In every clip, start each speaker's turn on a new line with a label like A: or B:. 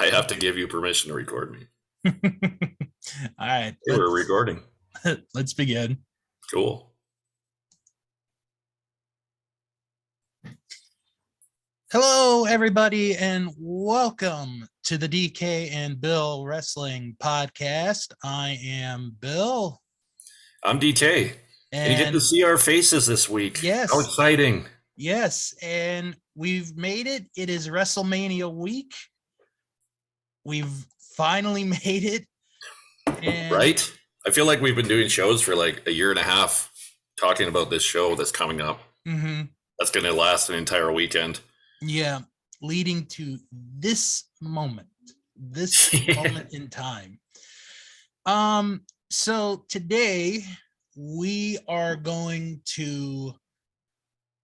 A: I have to give you permission to record me.
B: All right,
A: Hey, we're recording.
B: let's begin.
A: Cool.
B: Hello, everybody, and welcome to the DK and Bill Wrestling Podcast. I am Bill.
A: I'm DK. And you get to see our faces this week.
B: Yes.
A: How exciting.
B: Yes, and we've made it. It is WrestleMania week. We've finally made it. And
A: right? I feel like we've been doing shows for like a year and a half talking about this show that's coming up.
B: Mm-hmm.
A: That's going to last an entire weekend.
B: Yeah, leading to this moment in time. So today we are going to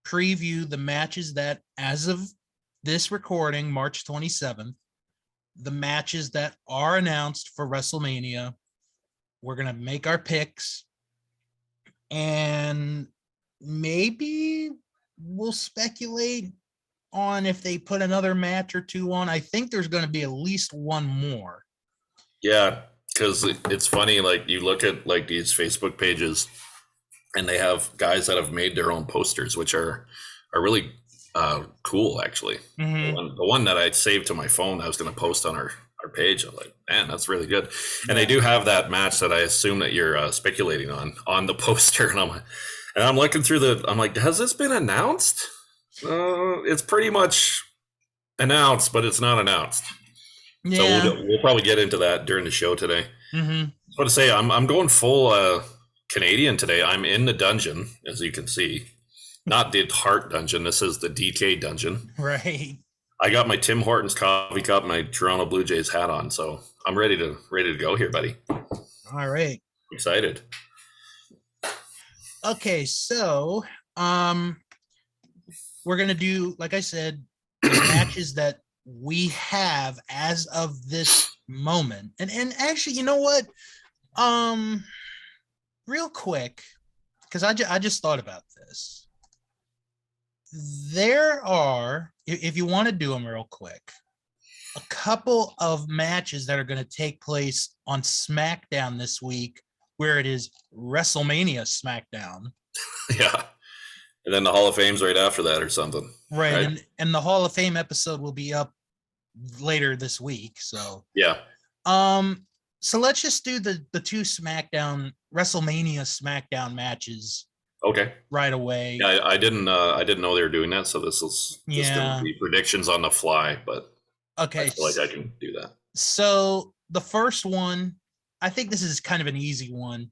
B: preview the matches that, as of this recording, March 27th, the matches that are announced for WrestleMania. We're going to make our picks, and maybe we'll speculate on if they put another match or two on. I think there's going to be at least one more.
A: Yeah, because it's funny, like you look at like these Facebook pages and they have guys that have made their own posters, which are really cool, actually.
B: Mm-hmm.
A: The one that I saved to my phone I was going to post on our page, I'm like, man, that's really good. And they do have that match that I assume that you're speculating on the poster. And I'm looking through I'm like, has this been announced? It's pretty much announced, but it's not announced.
B: Yeah.
A: So we'll probably get into that during the show today.
B: Mm-hmm.
A: I was going to say, I'm going full Canadian today. I'm in the dungeon, as you can see. Not the Heart dungeon. This is the DK dungeon.
B: Right.
A: I got my Tim Hortons coffee cup and my Toronto Blue Jays hat on, so I'm ready to go here, buddy.
B: All right.
A: Excited.
B: Okay, so we're gonna do, like I said, the matches that we have as of this moment. And actually, you know what? Real quick, because I just thought about this. There are, if you want to do them real quick, a couple of matches that are going to take place on Smackdown this week, where it is WrestleMania Smackdown.
A: Yeah. And then the Hall of Fame's right after that or something.
B: Right. And the Hall of Fame episode will be up later this week. So
A: yeah.
B: So let's just do the two WrestleMania Smackdown matches.
A: Okay.
B: Right away.
A: Yeah, I didn't know they were doing that, so this is just gonna be predictions on the fly, but
B: okay,
A: I feel like I can do that.
B: So the first one, I think this is kind of an easy one.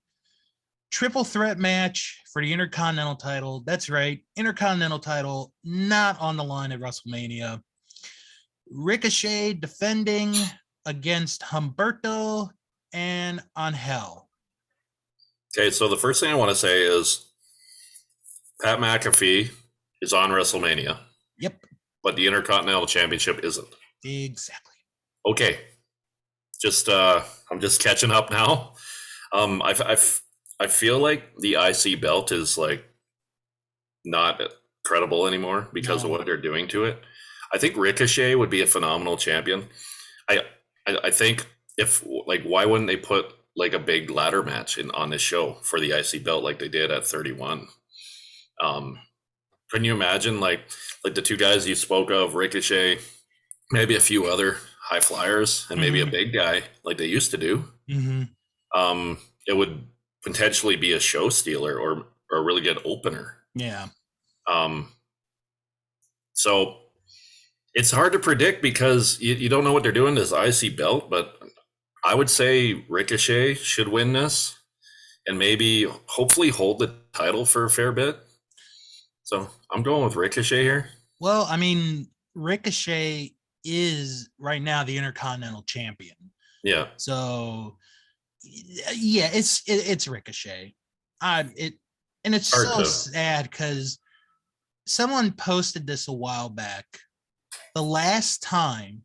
B: Triple threat match for the Intercontinental title. That's right, Intercontinental title not on the line at WrestleMania. Ricochet defending against Humberto and Angel.
A: Okay, so the first thing I want to say is Pat McAfee is on WrestleMania.
B: Yep.
A: But the Intercontinental Championship isn't.
B: Exactly.
A: Okay. Just I'm just catching up now. I feel like the IC belt is like not credible anymore because of what they're doing to it. I think Ricochet would be a phenomenal champion. I think if like why wouldn't they put like a big ladder match on this show for the IC belt like they did at 31? Can you imagine like the two guys you spoke of, Ricochet, maybe a few other high flyers, and maybe a big guy like they used to do?
B: Mm-hmm.
A: It would potentially be a show stealer or a really good opener.
B: Yeah.
A: So it's hard to predict because you don't know what they're doing this IC belt, but I would say Ricochet should win this and maybe hopefully hold the title for a fair bit. So I'm going with Ricochet here.
B: Well, I mean, Ricochet is right now the Intercontinental Champion.
A: Yeah.
B: So, yeah, it's Ricochet. It's so sad because someone posted this a while back. The last time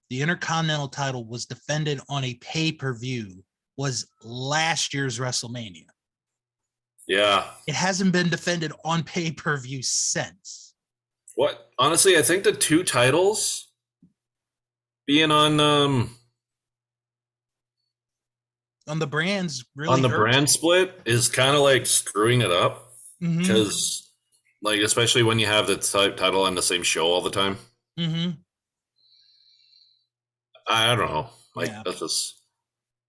B: the Intercontinental title was defended on a pay-per-view was last year's WrestleMania.
A: Yeah.
B: It hasn't been defended on pay-per-view since.
A: What? Honestly, I think the two titles being
B: on the brands
A: on
B: really
A: the
B: hurts.
A: brand split is kind of like screwing it up
B: Mm-hmm.
A: because, like, especially when you have the title on the same show all the time.
B: Mm-hmm.
A: I don't know. Like,
B: Yeah.
A: that's just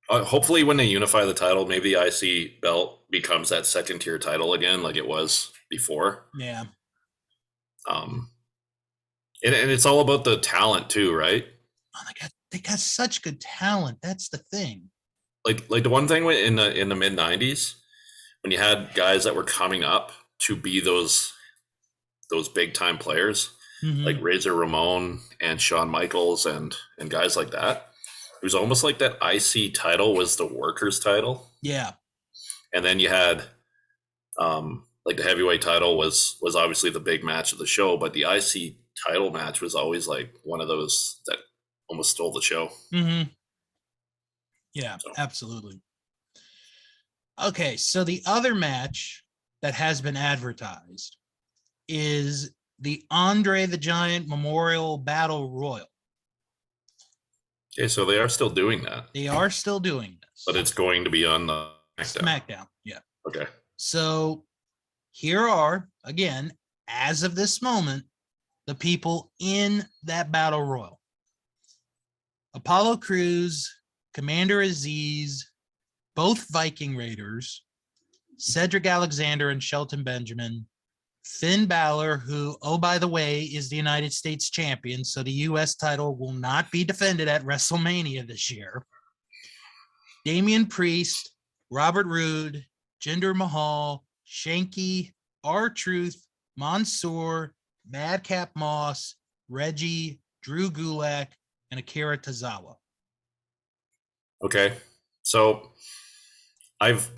A: hopefully when they unify the title, maybe the IC belt becomes that second tier title again, like it was before.
B: Yeah.
A: Um, and it's all about the talent too, right?
B: Oh, they got such good talent. That's the thing.
A: Like the one thing in the mid '90s when you had guys that were coming up to be those big time players like
B: Mm-hmm.
A: Razor Ramon and Shawn Michaels and guys like that. It was almost like that IC title was the workers title,
B: Yeah.
A: and then you had like the heavyweight title was obviously the big match of the show, but the IC title match was always like one of those that almost stole the show.
B: Mm-hmm. Yeah,
A: So
B: absolutely. Okay, so the other match that has been advertised is the Andre the Giant Memorial Battle Royal.
A: okay, so they are still doing that,
B: They are still doing
A: but
B: this.
A: it's going to be on the SmackDown.
B: SmackDown. Yeah.
A: Okay.
B: So here are, again, as of this moment, the people in that battle royal: Apollo Crews, Commander Aziz, both Viking Raiders, Cedric Alexander and Shelton Benjamin, Finn Balor, who, oh, by the way, is the United States champion. So the US title will not be defended at WrestleMania this year. Damien Priest, Robert Roode, Jinder Mahal, Shanky, R-Truth, Mansoor, Madcap Moss, Reggie, Drew Gulak, and Akira Tozawa.
A: Okay. So I've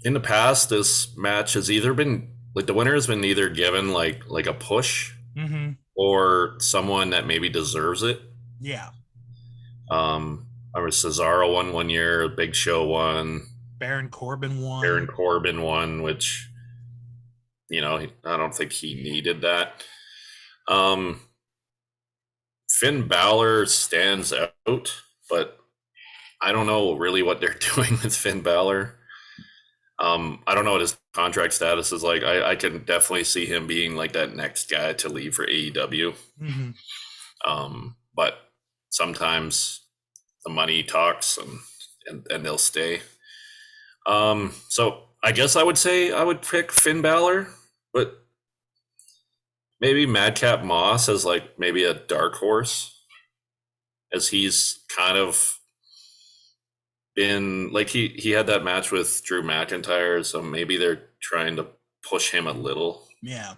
A: in the past this match has either been like the winner has been either given like a push
B: Mm-hmm.
A: or someone that maybe deserves it.
B: Yeah.
A: I was Cesaro won one year, Big Show won,
B: Baron Corbin
A: Baron
B: won.
A: Corbin won, which I don't think he needed that. Um, Finn Balor stands out, but I don't know really what they're doing with Finn Balor. I don't know what his contract status is like. I can definitely see him being like that next guy to leave for AEW.
B: Mm-hmm.
A: But sometimes the money talks and they'll stay. So I guess I would say I would pick Finn Balor, but maybe Madcap Moss as like maybe a dark horse, as he's kind of been like he had that match with Drew McIntyre, so maybe they're trying to push him a little.
B: Yeah.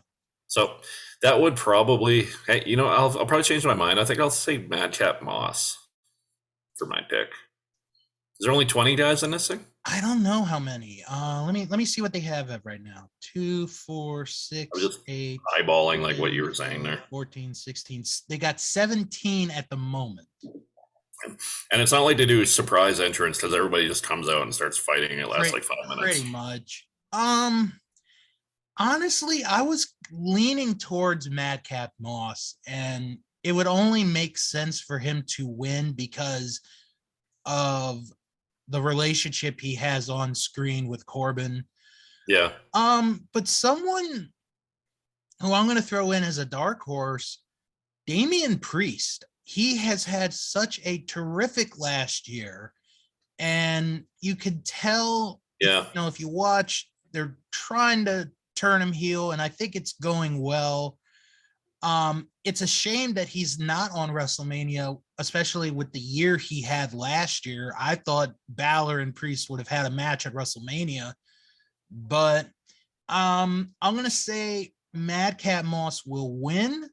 A: So that would probably, hey, I'll probably change my mind. I think I'll say Madcap Moss for my pick. Is there only 20 guys in this thing?
B: I don't know how many. Let me see what they have at right now. 2, 4,
A: I was
B: 6,
A: just
B: 8,
A: eyeballing like what you
B: 10,
A: were saying
B: 12,
A: there.
B: 14, 16. They got 17 at the moment.
A: And it's not like they do surprise entrance because everybody just comes out and starts fighting. It lasts like 5 minutes.
B: Pretty much. Honestly, I was leaning towards Madcap Moss, and it would only make sense for him to win because of the relationship he has on screen with Corbin.
A: Yeah.
B: But someone who I'm going to throw in as a dark horse, Damien Priest. He has had such a terrific last year, and you could tell,
A: Yeah.
B: if you watch, they're trying to turn him heel, and I think it's going well. It's a shame that he's not on WrestleMania, especially with the year he had last year. I thought Balor and Priest would have had a match at WrestleMania, but I'm gonna say Madcap Moss will win,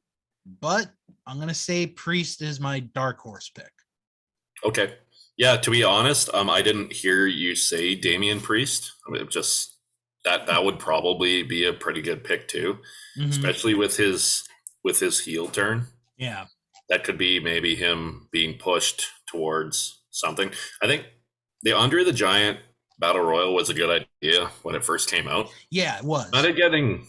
B: but I'm gonna say Priest is my dark horse pick.
A: Okay. Yeah, to be honest, I didn't hear you say Damian Priest. I mean, just that would probably be a pretty good pick too,
B: Mm-hmm.
A: especially with his heel turn.
B: Yeah.
A: That could be maybe him being pushed towards something. I think the Andre the Giant Battle Royal was a good idea when it first came out.
B: Yeah, it was.
A: Kind of getting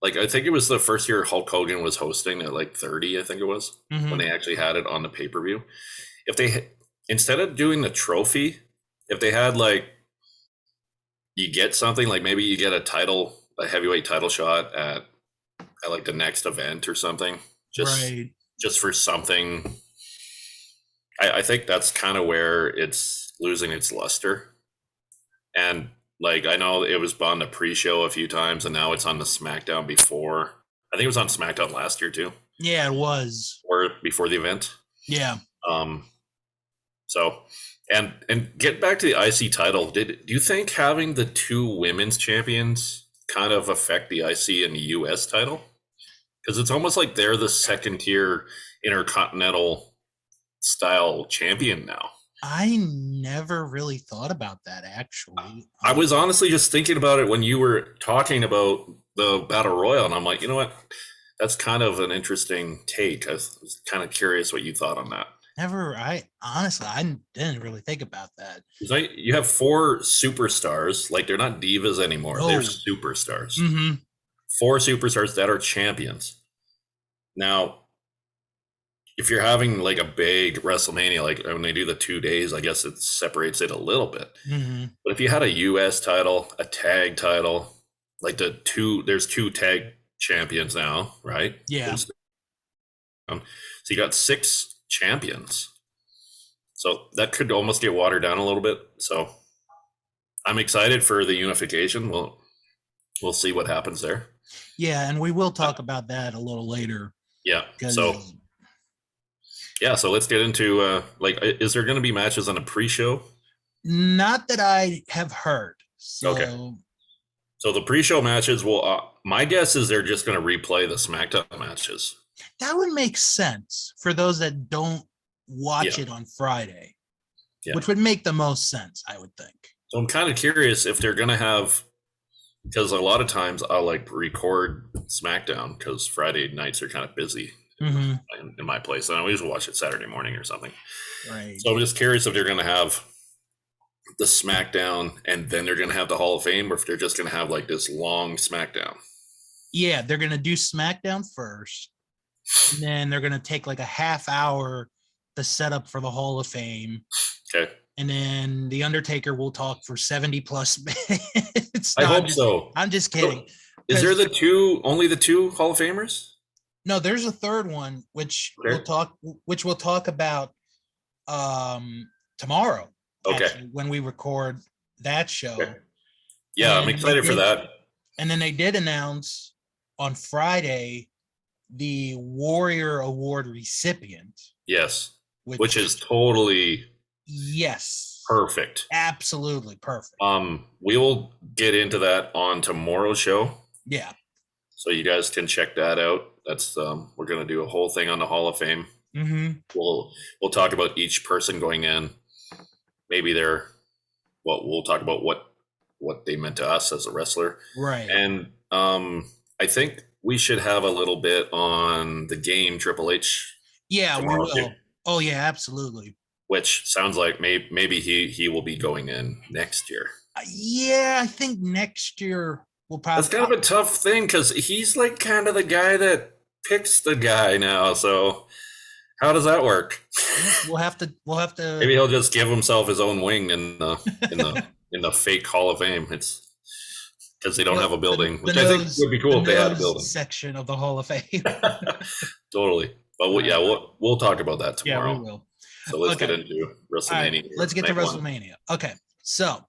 A: like I think it was the first year Hulk Hogan was hosting at like 30, I think it was, when they actually had it on the pay-per-view. If they instead of doing the trophy, if they had like you get something like maybe you get a heavyweight title shot at like the next event or something, just
B: Right.
A: just for something. I think that's kind of where it's losing its luster. And like I know it was on the pre-show a few times, and now it's on the SmackDown before. I think it was on SmackDown last year too,
B: Yeah, it was.
A: or before the event.
B: Yeah.
A: Um, so and get back to the IC title. Do you think having the two women's champions kind of affect the IC and the US title? Because it's almost like they're the second tier intercontinental style champion now.
B: I never really thought about that actually.
A: I was honestly just thinking about it when you were talking about the battle royal, and I'm like, you know what? That's kind of an interesting take. I was kind of curious what you thought on that.
B: I honestly, I didn't really think about that.
A: You have four superstars, like they're not divas anymore; they're
B: Oh.
A: superstars.
B: Mm-hmm.
A: Four superstars that are champions. Now, if you're having like a big WrestleMania, like when they do the 2 days, I guess it separates it a little bit.
B: Mm-hmm.
A: But if you had a US title, a tag title, like there's two tag champions now, right?
B: Yeah.
A: So you got six champions. So that could almost get watered down a little bit. So I'm excited for the unification. We'll see what happens there.
B: Yeah, and we will talk about that a little later.
A: Yeah. So let's get into like, is there going to be matches on a pre-show?
B: Not that I have heard. So,
A: okay. So the pre-show matches will. My guess is they're just going to replay the SmackDown matches.
B: That would make sense for those that don't watch it on Friday, which would make the most sense, I would think.
A: So I'm kind of curious if they're going to have, because a lot of times I'll like record SmackDown because Friday nights are kind of busy in my place. And I always watch it Saturday morning or something.
B: Right.
A: So I'm just curious if they're going to have the SmackDown and then they're going to have the Hall of Fame, or if they're just going to have like this long SmackDown.
B: Yeah, they're going to do SmackDown first. And then they're going to take like a half hour to set up for the Hall of Fame.
A: Okay.
B: And then The Undertaker will talk for 70 plus minutes.
A: I hope so.
B: I'm just kidding.
A: Is there only the two Hall of Famers?
B: No, there's a third one, which we'll talk about tomorrow.
A: Okay.
B: Actually, when we record that show.
A: Okay. Yeah, I'm excited for that.
B: And then they did announce on Friday the Warrior Award recipient.
A: Yes. Which is totally perfect.
B: Absolutely perfect.
A: We will get into that on tomorrow's show.
B: Yeah.
A: So you guys can check that out. That's we're gonna do a whole thing on the Hall of Fame.
B: Mm-hmm.
A: We'll talk about each person going in. Maybe we'll talk about what they meant to us as a wrestler.
B: Right.
A: And I think we should have a little bit on the game Triple H.
B: Yeah, we will. Too. Oh yeah, absolutely.
A: Which sounds like maybe he will be going in next year.
B: Yeah, I think next year we'll probably.
A: That's kind of a tough thing because he's like kind of the guy that picks the guy now. So how does that work?
B: We'll have to.
A: Maybe he'll just give himself his own wing in the fake Hall of Fame. It's because they don't have a building, which I think would be cool if they had a building
B: section of the Hall of Fame.
A: Totally, but we'll talk about that tomorrow.
B: Yeah, we will.
A: So let's get into WrestleMania.
B: Right, let's get to WrestleMania. Okay, so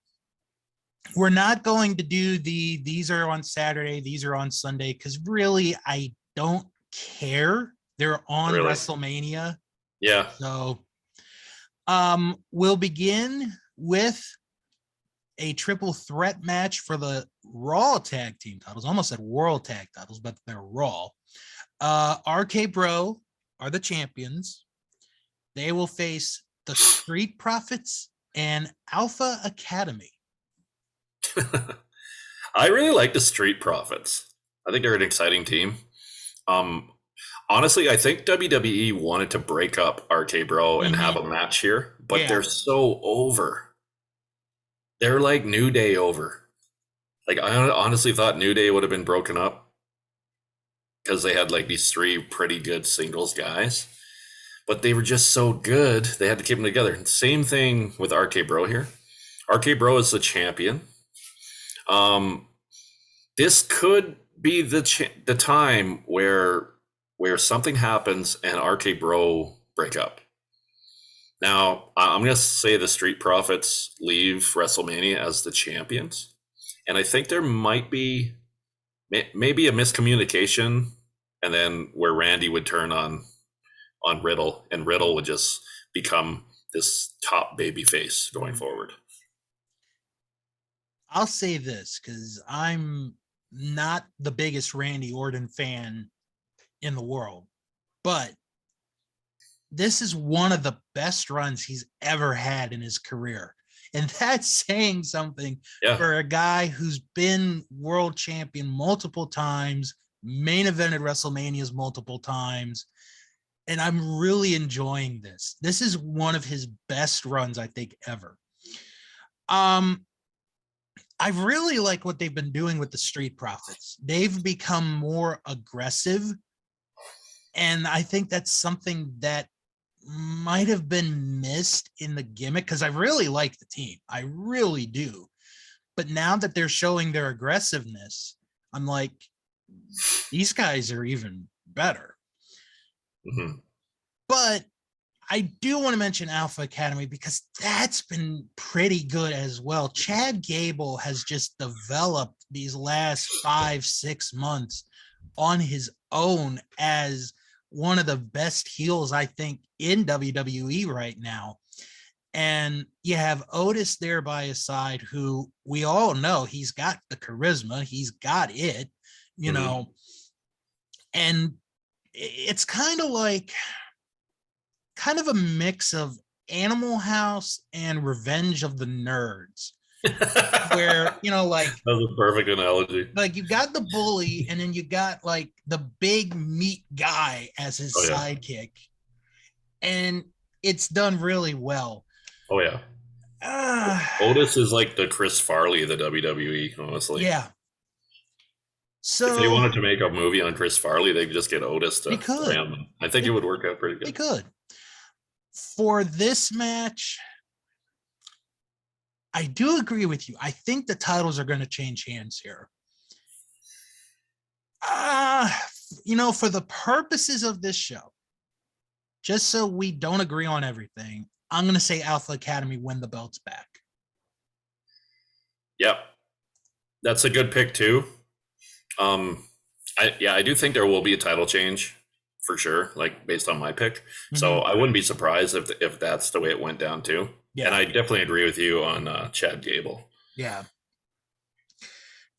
B: we're not going to do these are on Saturday, these are on Sunday, because really I don't care. They're on WrestleMania.
A: Yeah.
B: So we'll begin with a triple threat match for the Raw tag team titles. Almost said World tag titles, but they're Raw. RK Bro are the champions. They will face the Street Profits and Alpha Academy.
A: I really like the Street Profits. I think they're an exciting team. Honestly, I think WWE wanted to break up RK Bro and have a match here, but they're so over. They're like New Day over. Like I honestly thought New Day would have been broken up. because they had like these three pretty good singles guys, but they were just so good they had to keep them together. Same thing with RK Bro here. RK Bro is the champion. This could be the time where something happens and RK Bro break up. Now, I'm going to say the Street Profits leave WrestleMania as the champions. And I think there might be maybe a miscommunication, and then where Randy would turn on Riddle, and Riddle would just become this top baby face going forward.
B: I'll say this because I'm not the biggest Randy Orton fan in the world, but this is one of the best runs he's ever had in his career. And that's saying something for a guy who's been world champion multiple times, main evented WrestleManias multiple times. And I'm really enjoying this. This is one of his best runs, I think, ever. I really like what they've been doing with the Street Profits. They've become more aggressive. And I think that's something that might have been missed in the gimmick, because I really like the team. I really do. But now that they're showing their aggressiveness, I'm like, these guys are even better.
A: Mm-hmm.
B: But I do want to mention Alpha Academy because that's been pretty good as well. Chad Gable has just developed these last 5-6 months on his own as one of the best heels, I think, in WWE right now. And you have Otis there by his side, who we all know he's got the charisma, he's got it, you know, and it's kind of a mix of Animal House and Revenge of the Nerds, where, you know, like,
A: that was a perfect analogy.
B: Like, you got the bully, and then you got like the big meat guy as his sidekick, and it's done really well.
A: Oh yeah. Otis is like the Chris Farley of the WWE, honestly.
B: Yeah. So
A: if they wanted to make a movie on Chris Farley, they could just get Otis to ram them. I think it would work out pretty good.
B: They could. For this match, I do agree with you. I think the titles are going to change hands here. You know, for the purposes of this show, just so we don't agree on everything, I'm going to say Alpha Academy win the belts back.
A: Yep. That's a good pick too. I do think there will be a title change for sure, like based on my pick. Mm-hmm. So I wouldn't be surprised if that's the way it went down too. Yeah. And I definitely agree with you on Chad Gable.
B: Yeah.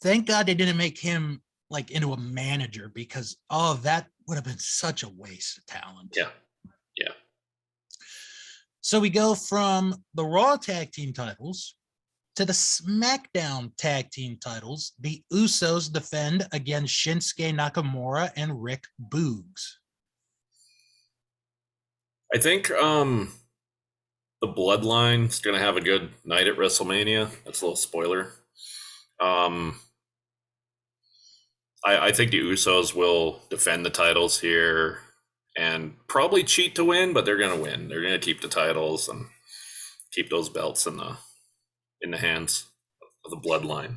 B: Thank God they didn't make him like into a manager, because that would have been such a waste of talent.
A: Yeah. Yeah.
B: So we go from the Raw tag team titles to the SmackDown tag team titles. The Usos defend against Shinsuke Nakamura and Rick Boogs.
A: I think the Bloodline's going to have a good night at WrestleMania. That's a little spoiler. I think the Usos will defend the titles here and probably cheat to win, but they're going to win. They're going to keep the titles and keep those belts in the hands of the Bloodline.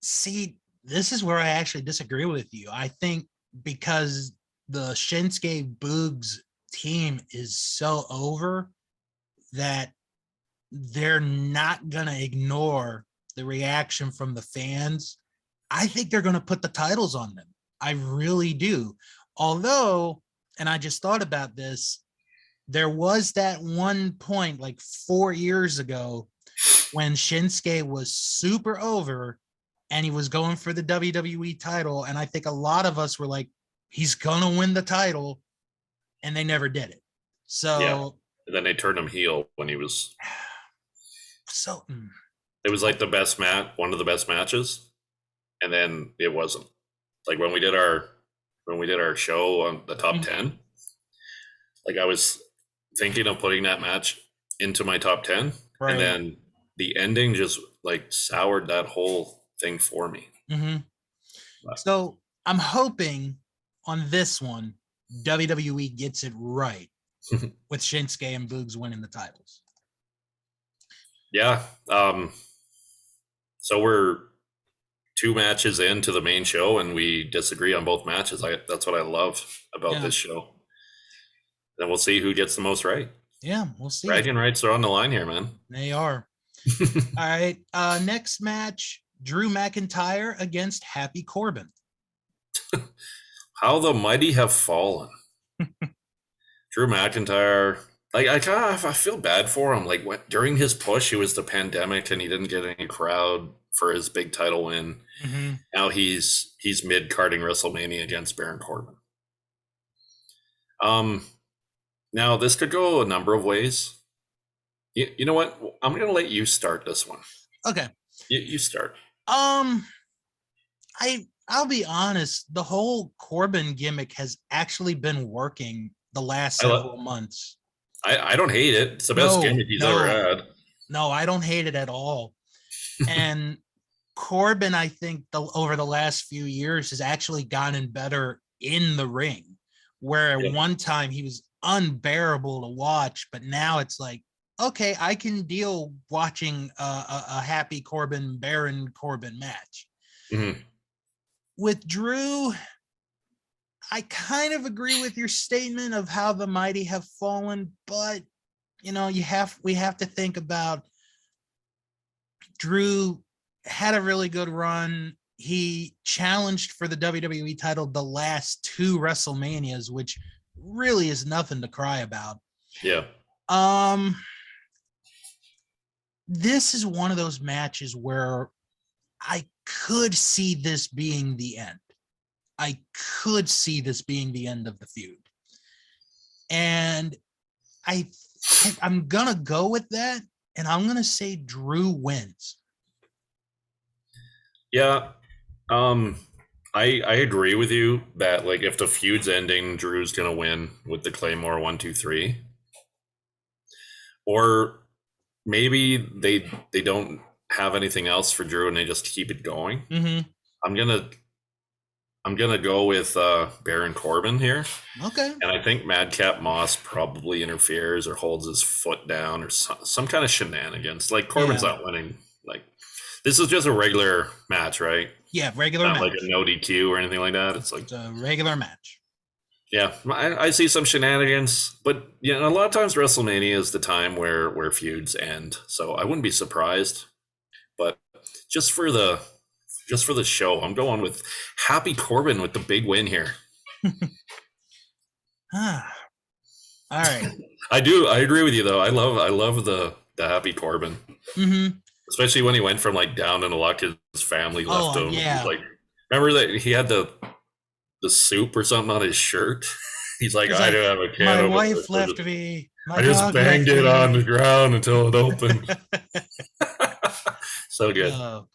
B: See, this is where I actually disagree with you. I think because the Shinsuke Boogs team is so over that they're not going to ignore the reaction from the fans. I think they're going to put the titles on them. I really do. Although, and I just thought about this, there was that one point like 4 years ago when Shinsuke was super over and he was going for the WWE title. And I think a lot of us were like, he's going to win the title. And they never did it. So
A: yeah. And then they turned him heel when he was.
B: So
A: it was like one of the best matches. And then it wasn't. Like when we did our show on the top 10, like I was thinking of putting that match into my top 10. Right. And then the ending just like soured that whole thing for me.
B: Mm-hmm. So I'm hoping on this one, WWE gets it right with Shinsuke and Boogs winning the titles.
A: Yeah. So we're 2 matches into the main show and we disagree on both matches. That's what I love about this show. Then we'll see who gets the most right.
B: Yeah, we'll see.
A: Bragging rights are on the line here, man.
B: They are. All right. Next match, Drew McIntyre against Happy Corbin.
A: How the mighty have fallen. Drew McIntyre, like I feel bad for him. Like during his push, it was the pandemic and he didn't get any crowd for his big title win. Mm-hmm. Now he's mid-carding WrestleMania against Baron Corbin. Now this could go a number of ways. You know what? I'm gonna let you start this one.
B: Okay.
A: You start.
B: I'll be honest. The whole Corbin gimmick has actually been working the last several months.
A: I don't hate it. It's the best gimmick he's ever had.
B: No, I don't hate it at all. And Corbin, I think over the last few years has actually gotten better in the ring, where at one time he was unbearable to watch, but now it's like, okay, I can deal watching a Happy Corbin, Baron Corbin match. Mm-hmm. With Drew, I kind of agree with your statement of how the mighty have fallen, but you know, we have to think about Drew had a really good run. He challenged for the WWE title the last 2 WrestleManias, which really is nothing to cry about.
A: Yeah.
B: This is one of those matches where I could see this being the end. I could see this being the end of the feud. And I'm going to go with that, and I'm going to say Drew wins.
A: Yeah. I agree with you that, like, if the feud's ending, Drew's going to win with the Claymore 1, 2, 3. Or maybe they don't have anything else for Drew and they just keep it going. Mm-hmm. I'm gonna go with Baron Corbin here.
B: Okay.
A: And I think Madcap Moss probably interferes or holds his foot down or some kind of shenanigans. Like Corbin's not winning. Like this is just a regular match, right?
B: Yeah, regular
A: not
B: match.
A: Like a no DQ or anything like that. It's like
B: a regular match.
A: Yeah, I see some shenanigans, but you know, a lot of times WrestleMania is the time where feuds end. So I wouldn't be surprised. But just for the show, I'm going with Happy Corbin with the big win here.
B: All right.
A: I agree with you though. I love the Happy Corbin. Mm-hmm. Especially when he went from like down in the luck his family left him.
B: Yeah.
A: Like remember that he had the soup or something on his shirt. He's like, I don't have a can.
B: My wife left me.
A: I just banged it on the ground until it opened. So good.
B: All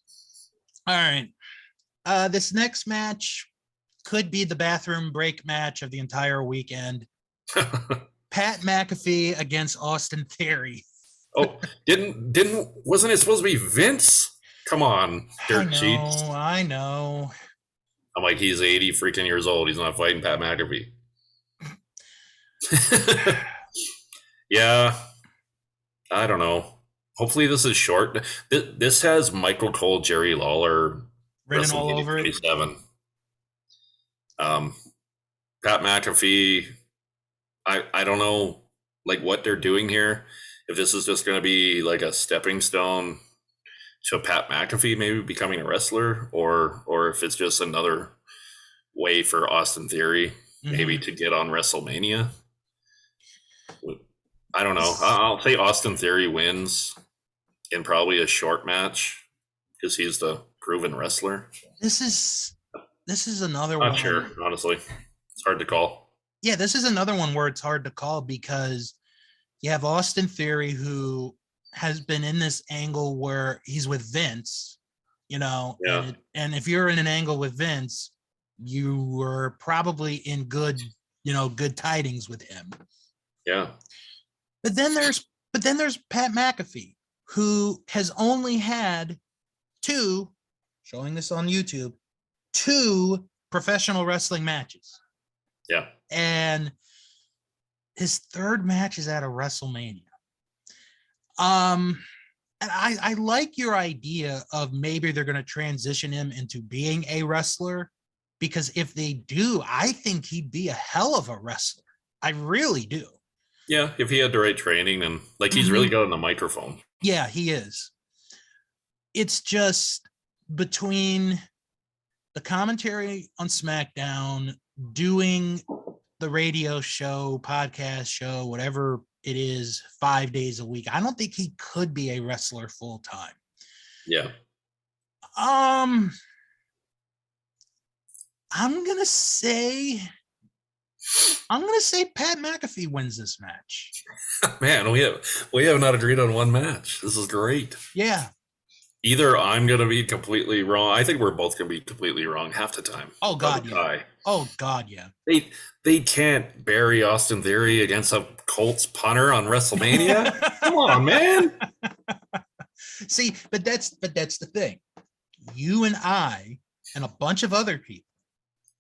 B: right. This next match could be the bathroom break match of the entire weekend. Pat McAfee against Austin Theory.
A: Oh, wasn't it supposed to be Vince? Come on, dirt cheats.
B: I know.
A: I'm like, he's 80 freaking years old. He's not fighting Pat McAfee. Yeah. I don't know. Hopefully this is short. This has Michael Cole, Jerry Lawler
B: written all over it.
A: Pat McAfee, I don't know like what they're doing here. If this is just going to be like a stepping stone to Pat McAfee maybe becoming a wrestler, or if it's just another way for Austin Theory maybe to get on WrestleMania. I don't know. I'll say Austin Theory wins in probably a short match because he's the proven wrestler.
B: This is another
A: one.
B: Not
A: sure, honestly. It's hard to call.
B: Yeah, this is another one where it's hard to call because you have Austin Theory who has been in this angle where he's with Vince, you know, and if you're in an angle with Vince, you were probably in good tidings with him.
A: Yeah.
B: But then there's Pat McAfee, who has only had 2, showing this on YouTube, 2 professional wrestling matches.
A: Yeah.
B: And his third match is at a WrestleMania. And I like your idea of maybe they're going to transition him into being a wrestler, because if they do, I think he'd be a hell of a wrestler. I really do.
A: Yeah, if he had the right training, and like he's really good on the microphone.
B: Yeah, he is. It's just between the commentary on SmackDown, doing the radio show, podcast show, whatever it is, 5 days a week. I don't think he could be a wrestler full time.
A: Yeah.
B: I'm gonna say Pat McAfee wins this match.
A: Man, we have not agreed on one match. This is great.
B: Yeah.
A: Either I'm gonna be completely wrong. I think we're both gonna be completely wrong half the time.
B: Oh God, yeah. Oh God, yeah.
A: They can't bury Austin Theory against a Colts punter on WrestleMania. Come on, man.
B: See, but that's the thing. You and I and a bunch of other people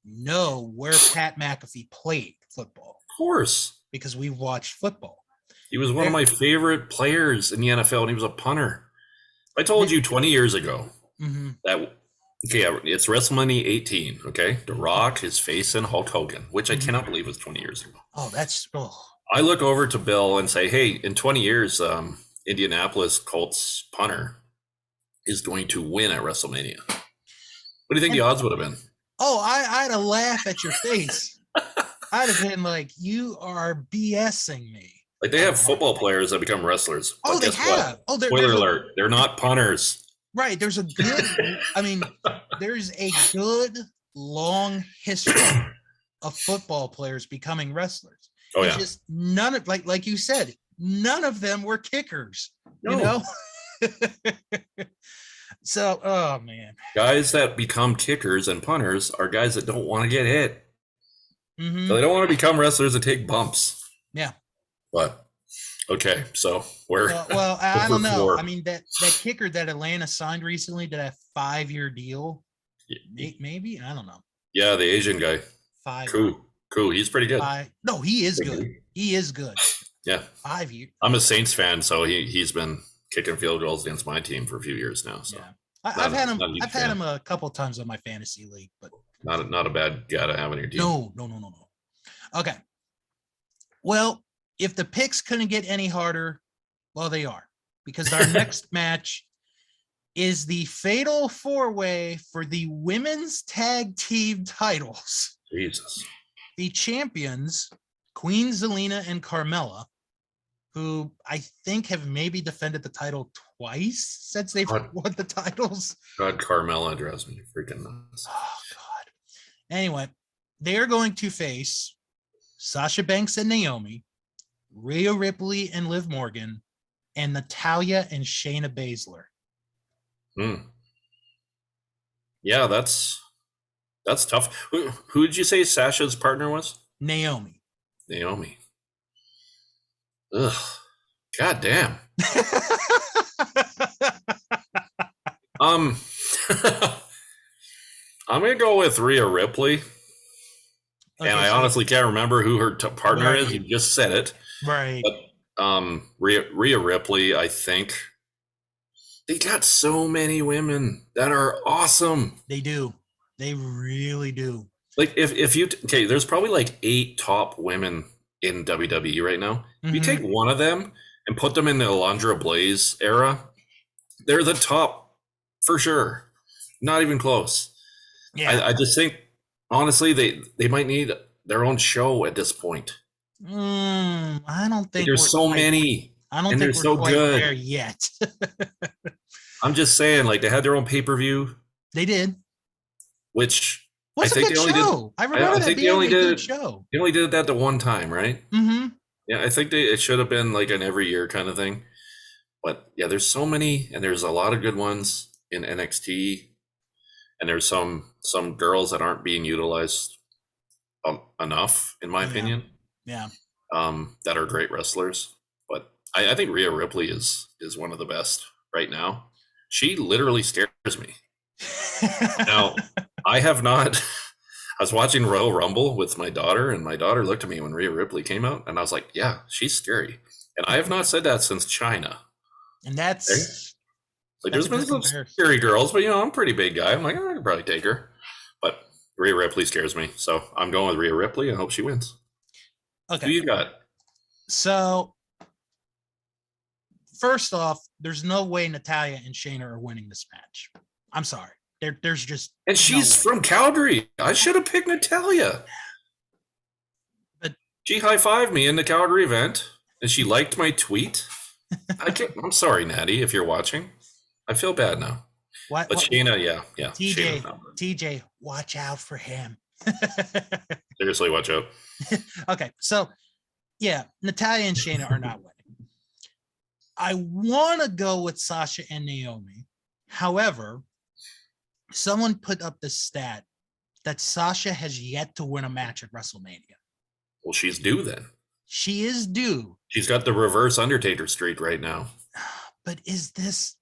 B: know where Pat McAfee played football.
A: Of course.
B: Because we've watched football.
A: He was one of my favorite players in the NFL, and he was a punter. I told you 20 years ago that, it's WrestleMania 18, okay? The Rock, his face, and Hulk Hogan, which I cannot believe was 20 years ago.
B: Oh, that's... Oh.
A: I look over to Bill and say, hey, in 20 years, Indianapolis Colts punter is going to win at WrestleMania. What do you think the odds would have been?
B: Oh, I'd have laughed at your face. I'd have been like, you are BSing me.
A: Like, they have football players that become wrestlers.
B: Oh, they have. Oh,
A: spoiler alert. They're not punters.
B: Right. There's a good, there's a good long history of football players becoming wrestlers.
A: Oh,
B: it's
A: yeah.
B: just none of, like you said, none of them were kickers,
A: No.
B: you know? So, oh man.
A: Guys that become kickers and punters are guys that don't want to get hit.
B: Mm-hmm.
A: So they don't want to become wrestlers and take bumps.
B: Yeah.
A: But okay, so we're
B: well, I don't know. I mean, that kicker that Atlanta signed recently did a 5-year deal. Maybe, I don't know.
A: Yeah, the Asian guy.
B: 5.
A: Cool. He's pretty good.
B: No, he is good. He is good.
A: Yeah.
B: 5 years.
A: I'm a Saints fan, so he's been kicking field goals against my team for a few years now. So
B: yeah. I've had him a couple times on my fantasy league, but
A: not a bad guy to have on your team.
B: No. Okay. Well, if the picks couldn't get any harder, well, they are, because our next match is the fatal 4-way for the women's tag team titles.
A: Jesus.
B: The champions, Queen Zelina and Carmella, who I think have maybe defended the title twice since they've won the titles.
A: God, Carmella drives me freaking nuts.
B: Oh, God. Anyway, they are going to face Sasha Banks and Naomi, Rhea Ripley and Liv Morgan, and Natalya and Shayna Baszler.
A: Yeah, that's tough. Who did you say Sasha's partner was?
B: Naomi.
A: Ugh. God damn. I'm gonna go with Rhea Ripley. Okay, and I honestly can't remember who her partner is. You just said it.
B: Right.
A: But Rhea Ripley, I think. They got so many women that are awesome.
B: They do. They really do.
A: Like if you there's probably like 8 top women in WWE right now. If you take one of them and put them in the Alundra Blaze era, they're the top for sure. Not even close. Yeah. I just think honestly they might need their own show at this point.
B: I don't think
A: there's so many.
B: I don't think we're so quite good there yet.
A: I'm just saying, like, they had their own pay-per-view.
B: They did.
A: Which
B: I think they only did. I remember that being a good show.
A: They only did that the one time, right?
B: Mm-hmm.
A: Yeah, I think it should have been like an every year kind of thing. But yeah, there's so many, and there's a lot of good ones in NXT, and there's some girls that aren't being utilized enough, in my opinion.
B: Yeah.
A: That are great wrestlers. But I think Rhea Ripley is one of the best right now. She literally scares me. Now, I have not was watching Royal Rumble with my daughter, and my daughter looked at me when Rhea Ripley came out, and I was like, "Yeah, she's scary." And I have not said that since China.
B: And
A: Okay? Like,
B: that's
A: there's
B: a
A: been
B: good
A: some
B: comparison.
A: scary girls, but I'm a pretty big guy. I'm like, I could probably take her. But Rhea Ripley scares me, so I'm going with Rhea Ripley. I hope she wins. Who
B: Okay,
A: you got?
B: so first off, there's no way Natalia and Shayna are winning this match. I'm sorry. There's just
A: And she's from Calgary. I should have picked Natalia.
B: But
A: she high-fived me in the Calgary event, and she liked my tweet. I'm sorry, Natty, if you're watching. I feel bad now. But Shayna, yeah.
B: TJ, watch out for him.
A: Seriously, watch out.
B: Okay, so yeah, Natalia and Shayna are not winning. I want to go with Sasha and Naomi. However, someone put up the stat that Sasha has yet to win a match at WrestleMania.
A: Well, she's due then.
B: She is due.
A: She's got the reverse Undertaker streak right now.
B: But is this...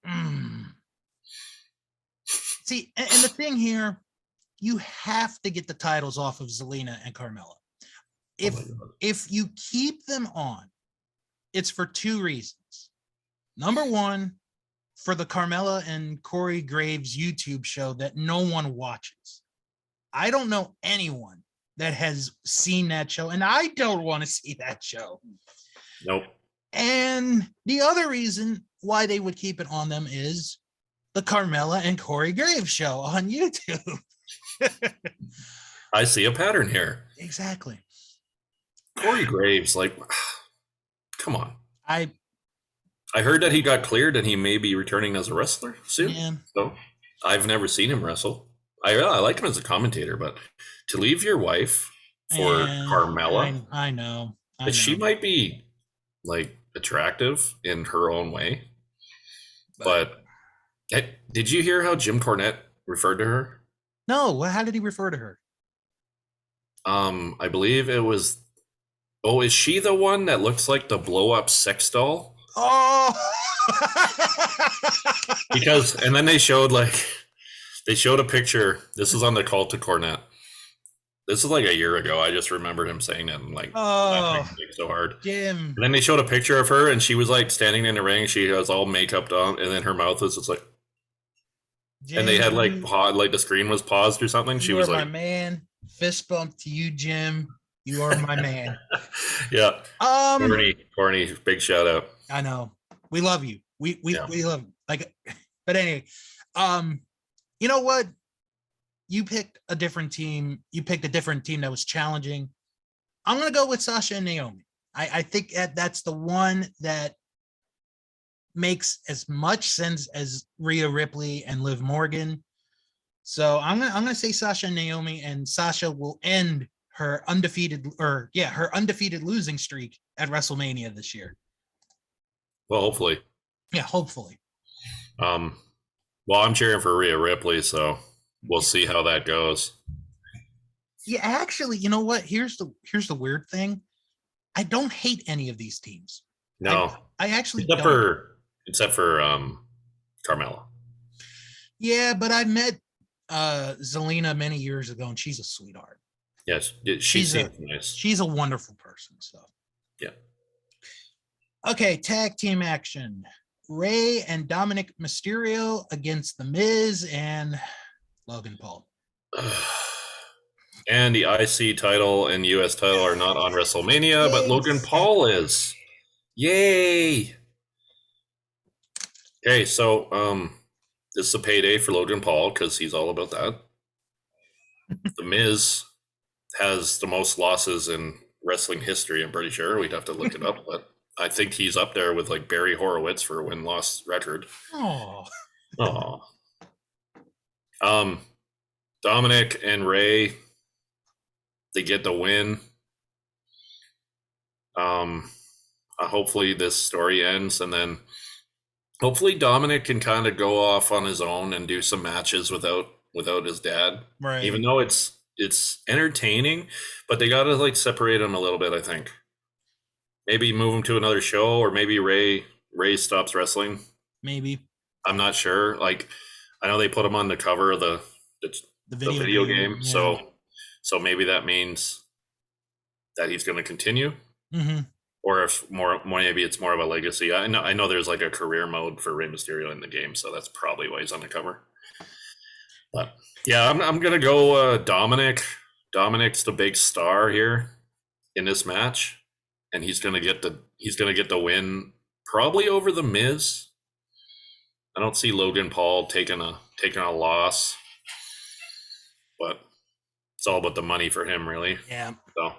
B: See, and the thing here, you have to get the titles off of Zelina and Carmella. If you keep them on, it's for two reasons. Number one, for the Carmella and Corey Graves YouTube show that no one watches. I don't know anyone that has seen that show, and I don't want to see that show.
A: Nope.
B: And the other reason why they would keep it on them is the Carmella and Corey Graves show on YouTube.
A: I see a pattern here.
B: Exactly.
A: Corey Graves, like, come on.
B: I
A: heard that he got cleared and he may be returning as a wrestler soon.
B: Yeah.
A: So I've never seen him wrestle. I like him as a commentator, but to leave your wife for Carmella,
B: I know.
A: She might be like attractive in her own way, but did you hear how Jim Cornette referred to her?
B: No. How did he refer to her?
A: I believe it was. Oh, is she the one that looks like the blow up sex doll?
B: Oh,
A: because, and then they showed a picture. This is on the call to Cornette. This is like a year ago. I just remembered him saying that. And so hard.
B: Jim.
A: And then they showed a picture of her, and she was like standing in the ring. She has all makeup on, and then her mouth was just like. Jim, and they had like the screen was paused or something. She was like,
B: "My man, fist bump to you, Jim. You are my man."
A: Yeah. Corny, big shout out.
B: I know. We love you. We love you. But anyway, you know what? You picked a different team. You picked a different team that was challenging. I'm gonna go with Sasha and Naomi. I think that's the one that makes as much sense as Rhea Ripley and Liv Morgan. So I'm gonna say Sasha and Naomi, and Sasha will end her undefeated losing streak at WrestleMania this year.
A: Well, hopefully.
B: Yeah, hopefully.
A: Well, I'm cheering for Rhea Ripley, so we'll see how that goes.
B: Yeah, actually, you know what? Here's the weird thing. I don't hate any of these teams.
A: No,
B: I actually
A: except for Carmella.
B: Yeah, but I met Zelina many years ago, and she's a sweetheart.
A: Yes, she's nice.
B: She's a wonderful person. So
A: yeah.
B: Okay, tag team action. Rey and Dominic Mysterio against The Miz and Logan Paul.
A: And the IC title and US title are not on WrestleMania, but Logan Paul is. Yay! Okay, so this is a payday for Logan Paul because he's all about that. The Miz has the most losses in wrestling history, I'm pretty sure. We'd have to look it up, but I think he's up there with like Barry Horowitz for a win-loss record.
B: Oh.
A: Dominic and Rey, they get the win. Hopefully this story ends, and then hopefully Dominic can kind of go off on his own and do some matches without his dad.
B: Right.
A: Even though it's entertaining, but they gotta like separate him a little bit, I think. Maybe move him to another show, or maybe Rey stops wrestling.
B: Maybe.
A: I'm not sure. Like, I know they put him on the cover of the video game. Yeah. So So maybe that means that he's going to continue,
B: Mm-hmm.
A: or if maybe it's more of a legacy. I know there's like a career mode for Rey Mysterio in the game, so that's probably why he's on the cover. But yeah, I'm gonna go Dominic. Dominic's the big star here in this match, and he's gonna get the win probably over the Miz. I don't see Logan Paul taking a loss, but it's all about the money for him, really.
B: Yeah.
A: So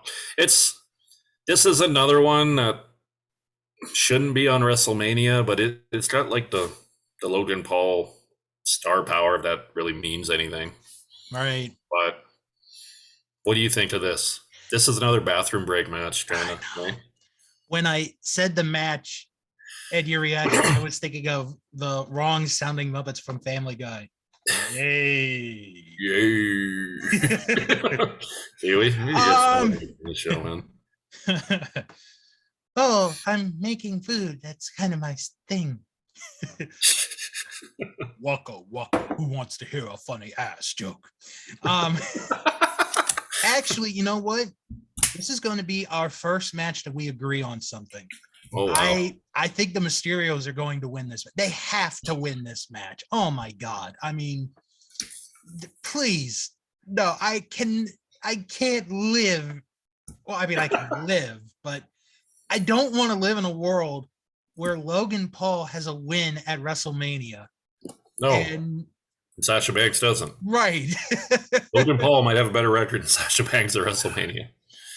A: this is another one that shouldn't be on WrestleMania, but it's got like the Logan Paul star power, if that really means anything.
B: Right.
A: But what do you think of this? This is another bathroom break match, kind of. Right?
B: When I said the match and your reaction, I was thinking of the wrong sounding Muppets from Family Guy. Yay.
A: Yay. See, we get the show, man.
B: Oh, I'm making food. That's kind of my thing. Waka waka. Who wants to hear a funny ass joke? Actually, you know what? This is going to be our first match that we agree on something.
A: Oh, wow.
B: I think the Mysterios are going to win this. They have to win this match. Oh my God. I mean, please. No, I can't live. Well, I mean, I can live, but I don't want to live in a world where Logan Paul has a win at WrestleMania.
A: No.
B: And
A: Sasha Banks doesn't.
B: Right.
A: Logan Paul might have a better record than Sasha Banks at WrestleMania.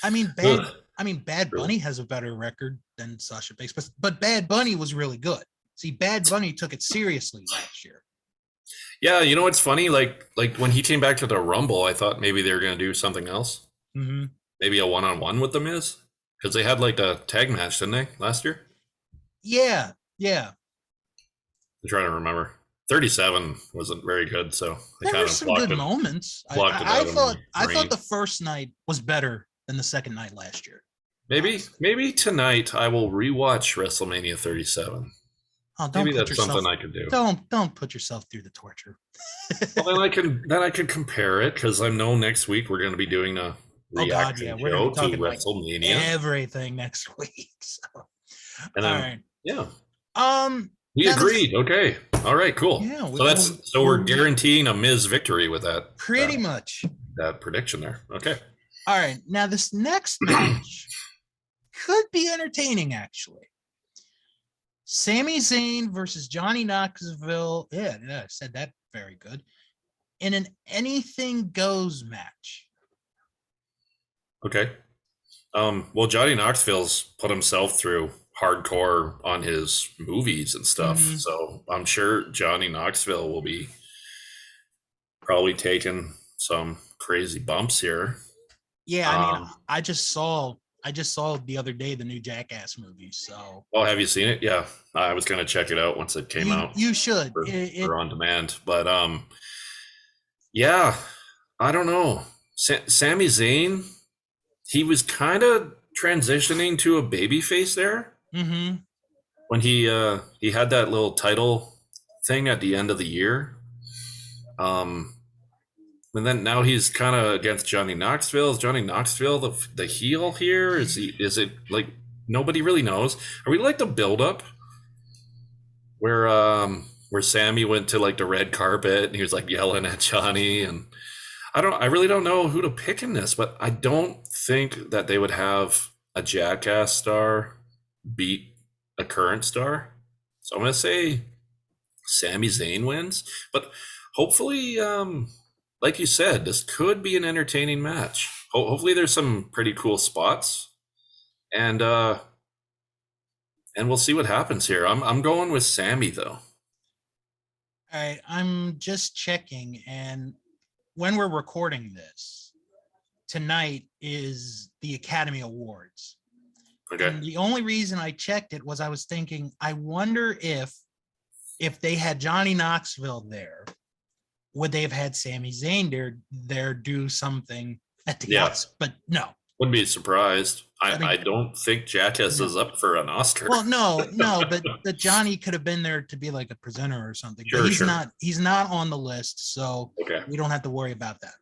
B: I mean, Bad Bunny has a better record than Sasha Banks, but Bad Bunny was really good. See, Bad Bunny took it seriously last year.
A: Yeah, you know what's funny? Like when he came back to the Rumble, I thought maybe they were going to do something else.
B: Mm-hmm.
A: Maybe a one-on-one with The Miz, because they had like a tag match, didn't they, last year?
B: Yeah.
A: I'm trying to remember. 37 wasn't very good, so
B: there were some good moments. I thought the first night was better than the second night last year.
A: Maybe tonight I will rewatch WrestleMania 37.
B: Oh,
A: maybe that's something I could do.
B: Don't put yourself through the torture.
A: Well, then I can compare it, because I know next week we're going to be doing a reaction show to WrestleMania.
B: Everything next week. So.
A: And then,
B: all right.
A: Yeah. We agreed. Okay. All right. Cool.
B: Yeah.
A: So we're guaranteeing a Miz victory with that.
B: Pretty much.
A: That prediction there. Okay.
B: All right. Now this next match could be entertaining, actually. Sami Zayn versus Johnny Knoxville. Yeah, I said that very good. In an anything goes match.
A: Okay. Well, Johnny Knoxville's put himself through hardcore on his movies and stuff. Mm-hmm. So I'm sure Johnny Knoxville will be probably taking some crazy bumps here.
B: Yeah, I mean, I just saw the other day the new Jackass movie. So.
A: Oh, have you seen it? Yeah, I was gonna check it out once it came out.
B: You should.
A: For on demand, but yeah, I don't know. Sami Zayn, he was kind of transitioning to a babyface there.
B: Mm-hmm.
A: When he had that little title thing at the end of the year, and then now he's kind of against Johnny Knoxville. Is Johnny Knoxville the heel here? Is it like nobody really knows? Are we like the build up where Sammy went to like the red carpet and he was like yelling at Johnny, and I really don't know who to pick in this, but I don't think that they would have a Jackass star beat a current star. So I'm going to say Sami Zayn wins, but hopefully, like you said, this could be an entertaining match. Hopefully there's some pretty cool spots, and we'll see what happens here. I'm going with Sammy though.
B: All right, I'm just checking, and when we're recording this, tonight is the Academy Awards.
A: Okay.
B: And the only reason I checked it was I was thinking, I wonder if they had Johnny Knoxville there, would they have had Sami Zayn there do something at the Oscars? But no.
A: Wouldn't be surprised. I don't think Jackass is up for an Oscar.
B: Well, no, but Johnny could have been there to be like a presenter or something.
A: Sure,
B: but he's not on the list, so we don't have to worry about that.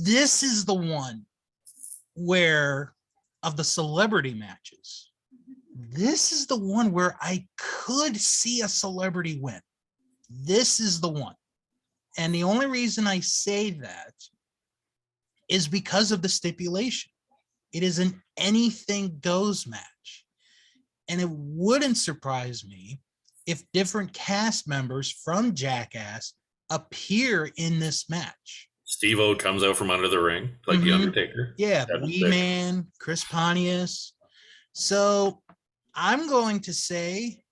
B: this is the one where, of the celebrity matches, this is the one where I could see a celebrity win. This is the one. And the only reason I say that is because of the stipulation. It is an anything goes match. And it wouldn't surprise me if different cast members from Jackass appear in this match.
A: Steve-O comes out from under the ring, like the Undertaker.
B: Yeah, Wee Man, Chris Pontius. So I'm going to say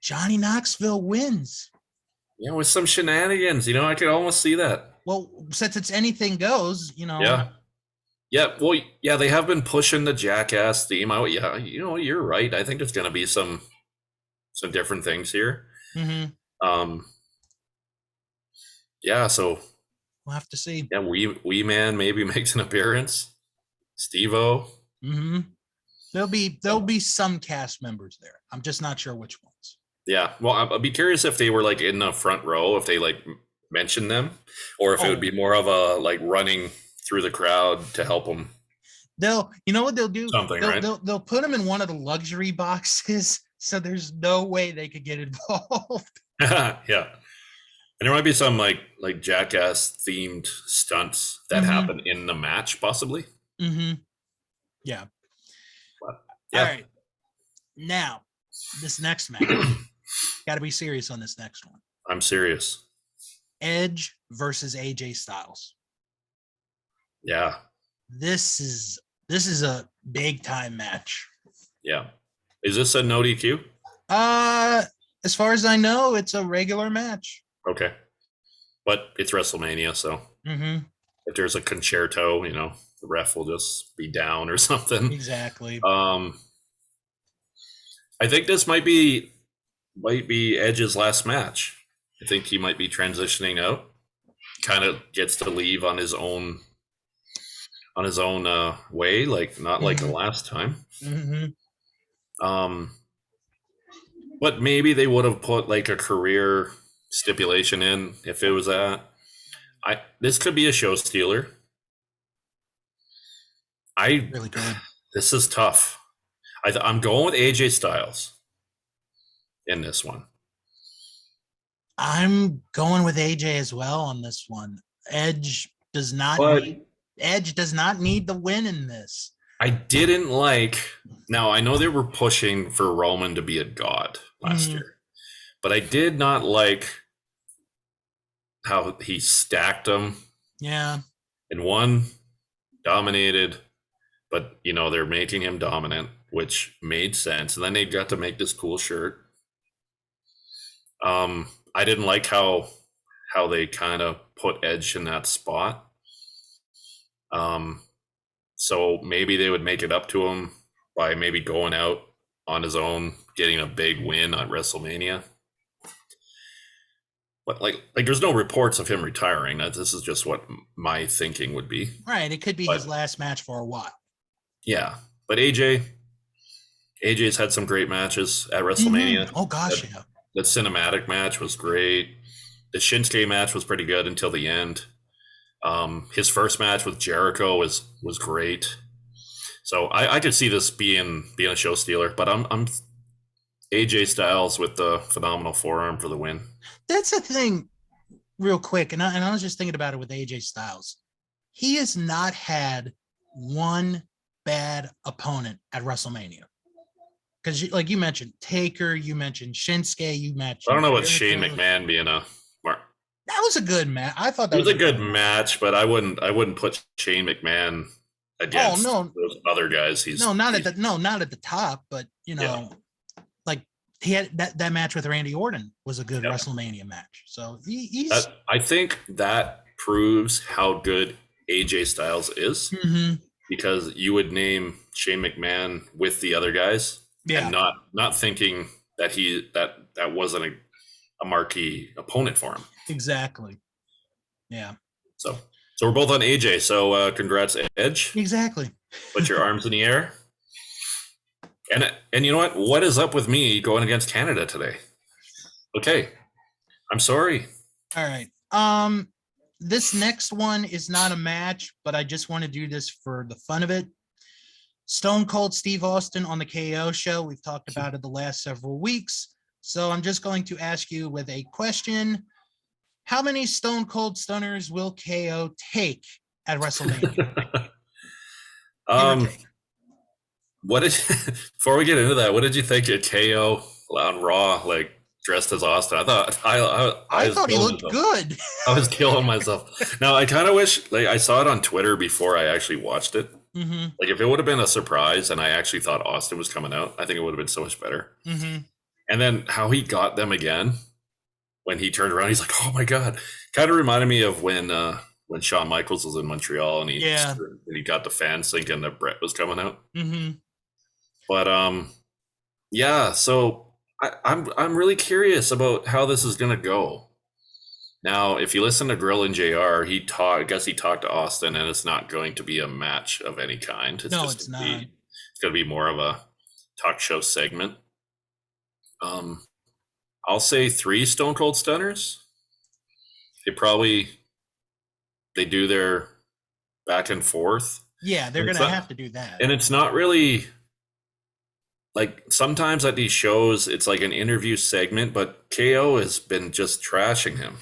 B: Johnny Knoxville wins.
A: Yeah, with some shenanigans, I could almost see that.
B: Well, since it's anything goes,
A: Yeah. Yeah, well, yeah, they have been pushing the Jackass theme out. Yeah, you're right. I think there's going to be some different things here. Yeah, so
B: we'll have to see.
A: Yeah, Wee Man maybe makes an appearance. Steve-O.
B: There'll be some cast members there. I'm just not sure which ones.
A: Yeah, well, I'd be curious if they were like in the front row, if they like mentioned them, or if it would be more of a like running through the crowd to help them.
B: You know what they'll do?
A: Right?
B: They'll put them in one of the luxury boxes, so there's no way they could get involved.
A: Yeah, and there might be some like Jackass themed stunts that happen in the match, possibly.
B: Yeah.
A: But,
B: yeah. All right. Now, this next match, got to be serious on this next one.
A: I'm serious.
B: Edge versus AJ Styles.
A: Yeah.
B: This is a big time match.
A: Yeah. Is this a no DQ?
B: As far as I know, it's a regular match.
A: Okay. But it's WrestleMania, so if there's a concerto, the ref will just be down or something.
B: Exactly.
A: I think this might be Edge's last match. I think he might be transitioning out. Kind of gets to leave on his own way, like not like the last time. But maybe they would have put like a career stipulation in if it was that. This could be a show stealer.
B: Really good.
A: This is tough. I'm going with AJ Styles in this one.
B: I'm going with AJ as well on this one. Edge does not need the win in this.
A: I didn't like. Now I know they were pushing for Roman to be a god last year, but I did not like how he stacked them.
B: Yeah.
A: And one dominated, but they're making him dominant, which made sense. And then they got to make this cool shirt. I didn't like how they kind of put Edge in that spot. So maybe they would make it up to him by maybe going out on his own, getting a big win on WrestleMania. But like there's no reports of him retiring. This is just what my thinking would be.
B: Right. It could be his last match for a while.
A: Yeah. But AJ's had some great matches at WrestleMania.
B: Oh gosh, yeah.
A: That cinematic match was great. The Shinsuke match was pretty good until the end. His first match with Jericho was great. So I could see this being a show stealer, but I'm AJ Styles with the phenomenal forearm for the win.
B: That's the thing, real quick, and I was just thinking about it with AJ Styles. He has not had one bad opponent at WrestleMania. Because, like you mentioned, Taker, you mentioned Shinsuke, you mentioned.
A: I don't know what Shane McMahon being a.
B: That was a good match. I thought that
A: was a good match, but I wouldn't put Shane McMahon against those other guys.
B: Not at the top, but like he had that match with Randy Orton was a good WrestleMania match. So he's.
A: I think that proves how good AJ Styles is, because you would name Shane McMahon with the other guys, and not thinking that that wasn't a marquee opponent for him.
B: Exactly. Yeah.
A: So we're both on AJ. So congrats, Edge.
B: Exactly.
A: Put your arms in the air. And you know what? What is up with me going against Canada today? Okay. I'm sorry.
B: All right. this next one is not a match, but I just want to do this for the fun of it. Stone Cold Steve Austin on the KO show. We've talked about it the last several weeks. So I'm just going to ask you with a question. How many Stone Cold Stunners will KO take at WrestleMania?
A: What did before we get into that, what did you think of KO on Raw, like dressed as Austin? I
B: thought he looked good.
A: I was killing myself. Now I kind of wish, like, I saw it on Twitter before I actually watched it.
B: Mm-hmm.
A: Like, if it would have been a surprise and I actually thought Austin was coming out, I think it would have been so much better.
B: Mm-hmm.
A: And then how he got them again when he turned around, he's like, "Oh my god!" Kind of reminded me of when Shawn Michaels was in Montreal and he got the fans thinking that Brett was coming out.
B: Mm-hmm.
A: But yeah. So I'm really curious about how this is gonna go. Now, if you listen to Grill and JR, I guess he talked to Austin, and it's not going to be a match of any kind. It's not. It's going to be more of a talk show segment. I'll say 3 Stone Cold Stunners. They do their back and forth.
B: Yeah, they're going to have to do that.
A: And it's not really, like, sometimes at these shows, it's like an interview segment, but KO has been just trashing him.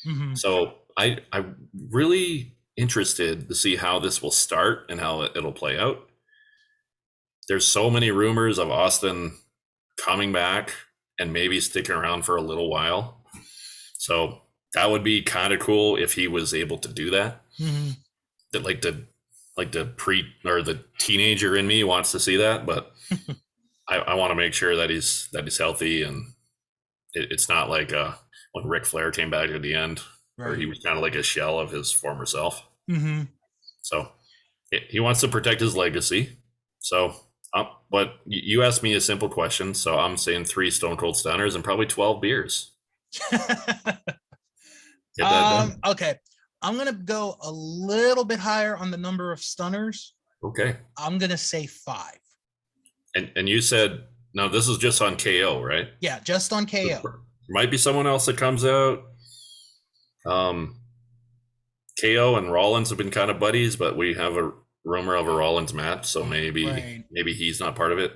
B: Mm-hmm.
A: So I'm really interested to see how this will start and how it'll play out. There's so many rumors of Austin coming back and maybe sticking around for a little while. So that would be kind of cool if he was able to do that.
B: Mm-hmm.
A: That the teenager in me wants to see that, but I want to make sure that he's healthy, and it's not like when Ric Flair came back at the end, where he was kind of like a shell of his former self.
B: Mm-hmm.
A: So he wants to protect his legacy. So, but you asked me a simple question, so I'm saying 3 Stone Cold Stunners and probably 12 beers.
B: Okay, I'm gonna go a little bit higher on the number of stunners.
A: Okay,
B: I'm gonna say 5.
A: And you said no. This is just on KO, right?
B: Yeah, just on KO.
A: There might be someone else that comes out. KO and Rollins have been kind of buddies, but we have a rumor of a Rollins match, so maybe he's not part of it.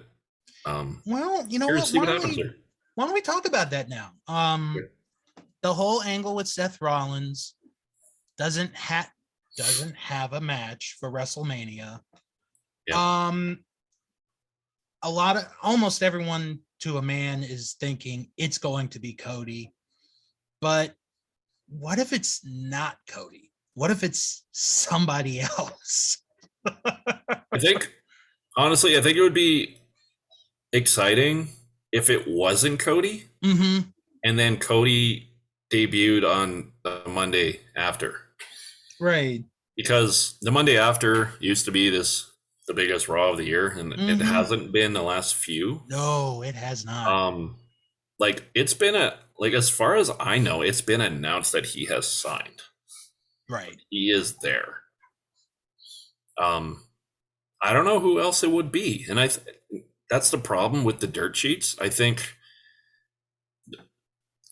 B: Well, you know what? Why don't we talk about that now? The whole angle with Seth Rollins doesn't have a match for WrestleMania.
A: Yeah.
B: Almost everyone to a man is thinking it's going to be Cody, but what if it's not Cody? What if it's somebody else?
A: Honestly, I think it would be exciting if it wasn't Cody.
B: Mm-hmm.
A: And then Cody debuted on the Monday after.
B: Right.
A: Because the Monday after used to be the biggest Raw of the year, and it hasn't been the last few.
B: No, it has not.
A: Like, it's been as far as I know, it's been announced that he has signed.
B: Right.
A: He is there. I don't know who else it would be, and that's the problem with the dirt sheets. I think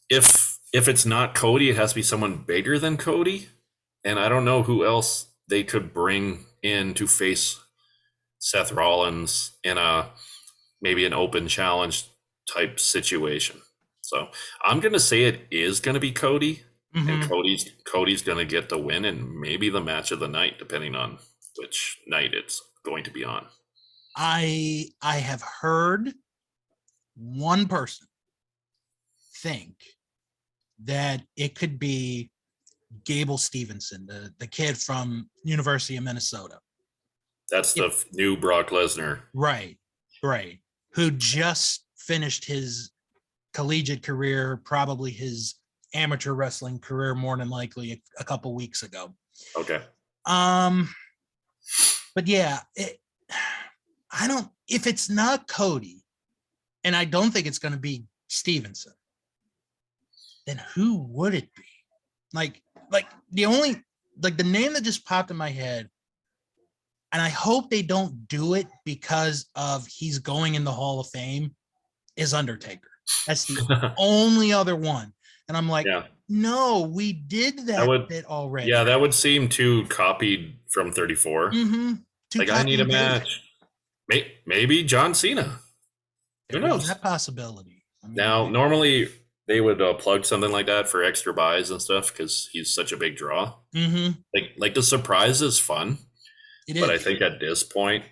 A: if it's not Cody, it has to be someone bigger than Cody, and I don't know who else they could bring in to face Seth Rollins in maybe an open challenge type situation. So I'm gonna say it is gonna be Cody, and Cody's gonna get the win and maybe the match of the night, depending on which night it's going to be on.
B: I have heard one person think that it could be Gable Stevenson, the kid from University of Minnesota.
A: That's the new Brock Lesnar.
B: Right. Who just finished his collegiate career, probably his amateur wrestling career, more than likely a couple weeks ago.
A: Okay.
B: But yeah, if it's not Cody, and I don't think it's going to be Stevenson, then who would it be? Like the name that just popped in my head, and I hope they don't do it because of he's going in the Hall of Fame, is Undertaker. That's the only other one. And I'm like, No, we did
A: That
B: that
A: would,
B: bit already.
A: yeah, that would seem too copied from 34.
B: Mm-hmm. To
A: Like, I
B: copy
A: need a
B: and paste.
A: match. Maybe John Cena. Who
B: There is
A: knows?
B: that possibility. I mean,
A: Now, normally they would plug something like that for extra buys and stuff because he's such a big draw.
B: mm-hmm.
A: Like the surprise is fun,
B: It
A: but I
B: is.
A: think at this point,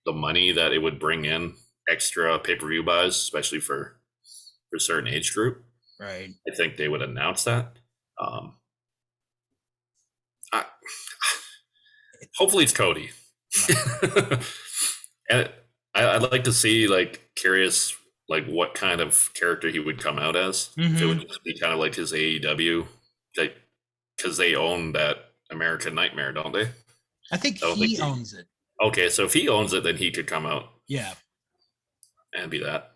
A: the money that it would bring in extra pay per view buys, especially for a certain age group,
B: Right.
A: I think they would announce that. Um, I, hopefully, it's Cody.
B: Right.
A: And I'd like to see, like, curious, like, what kind of character he would come out as. If it
B: Mm-hmm.
A: would just be kind of like his AEW, like, because they own that American Nightmare, don't they?
B: I think
A: I don't think
B: he owns it.
A: Okay, so if he owns it, then he could come out
B: Yeah.
A: and be that.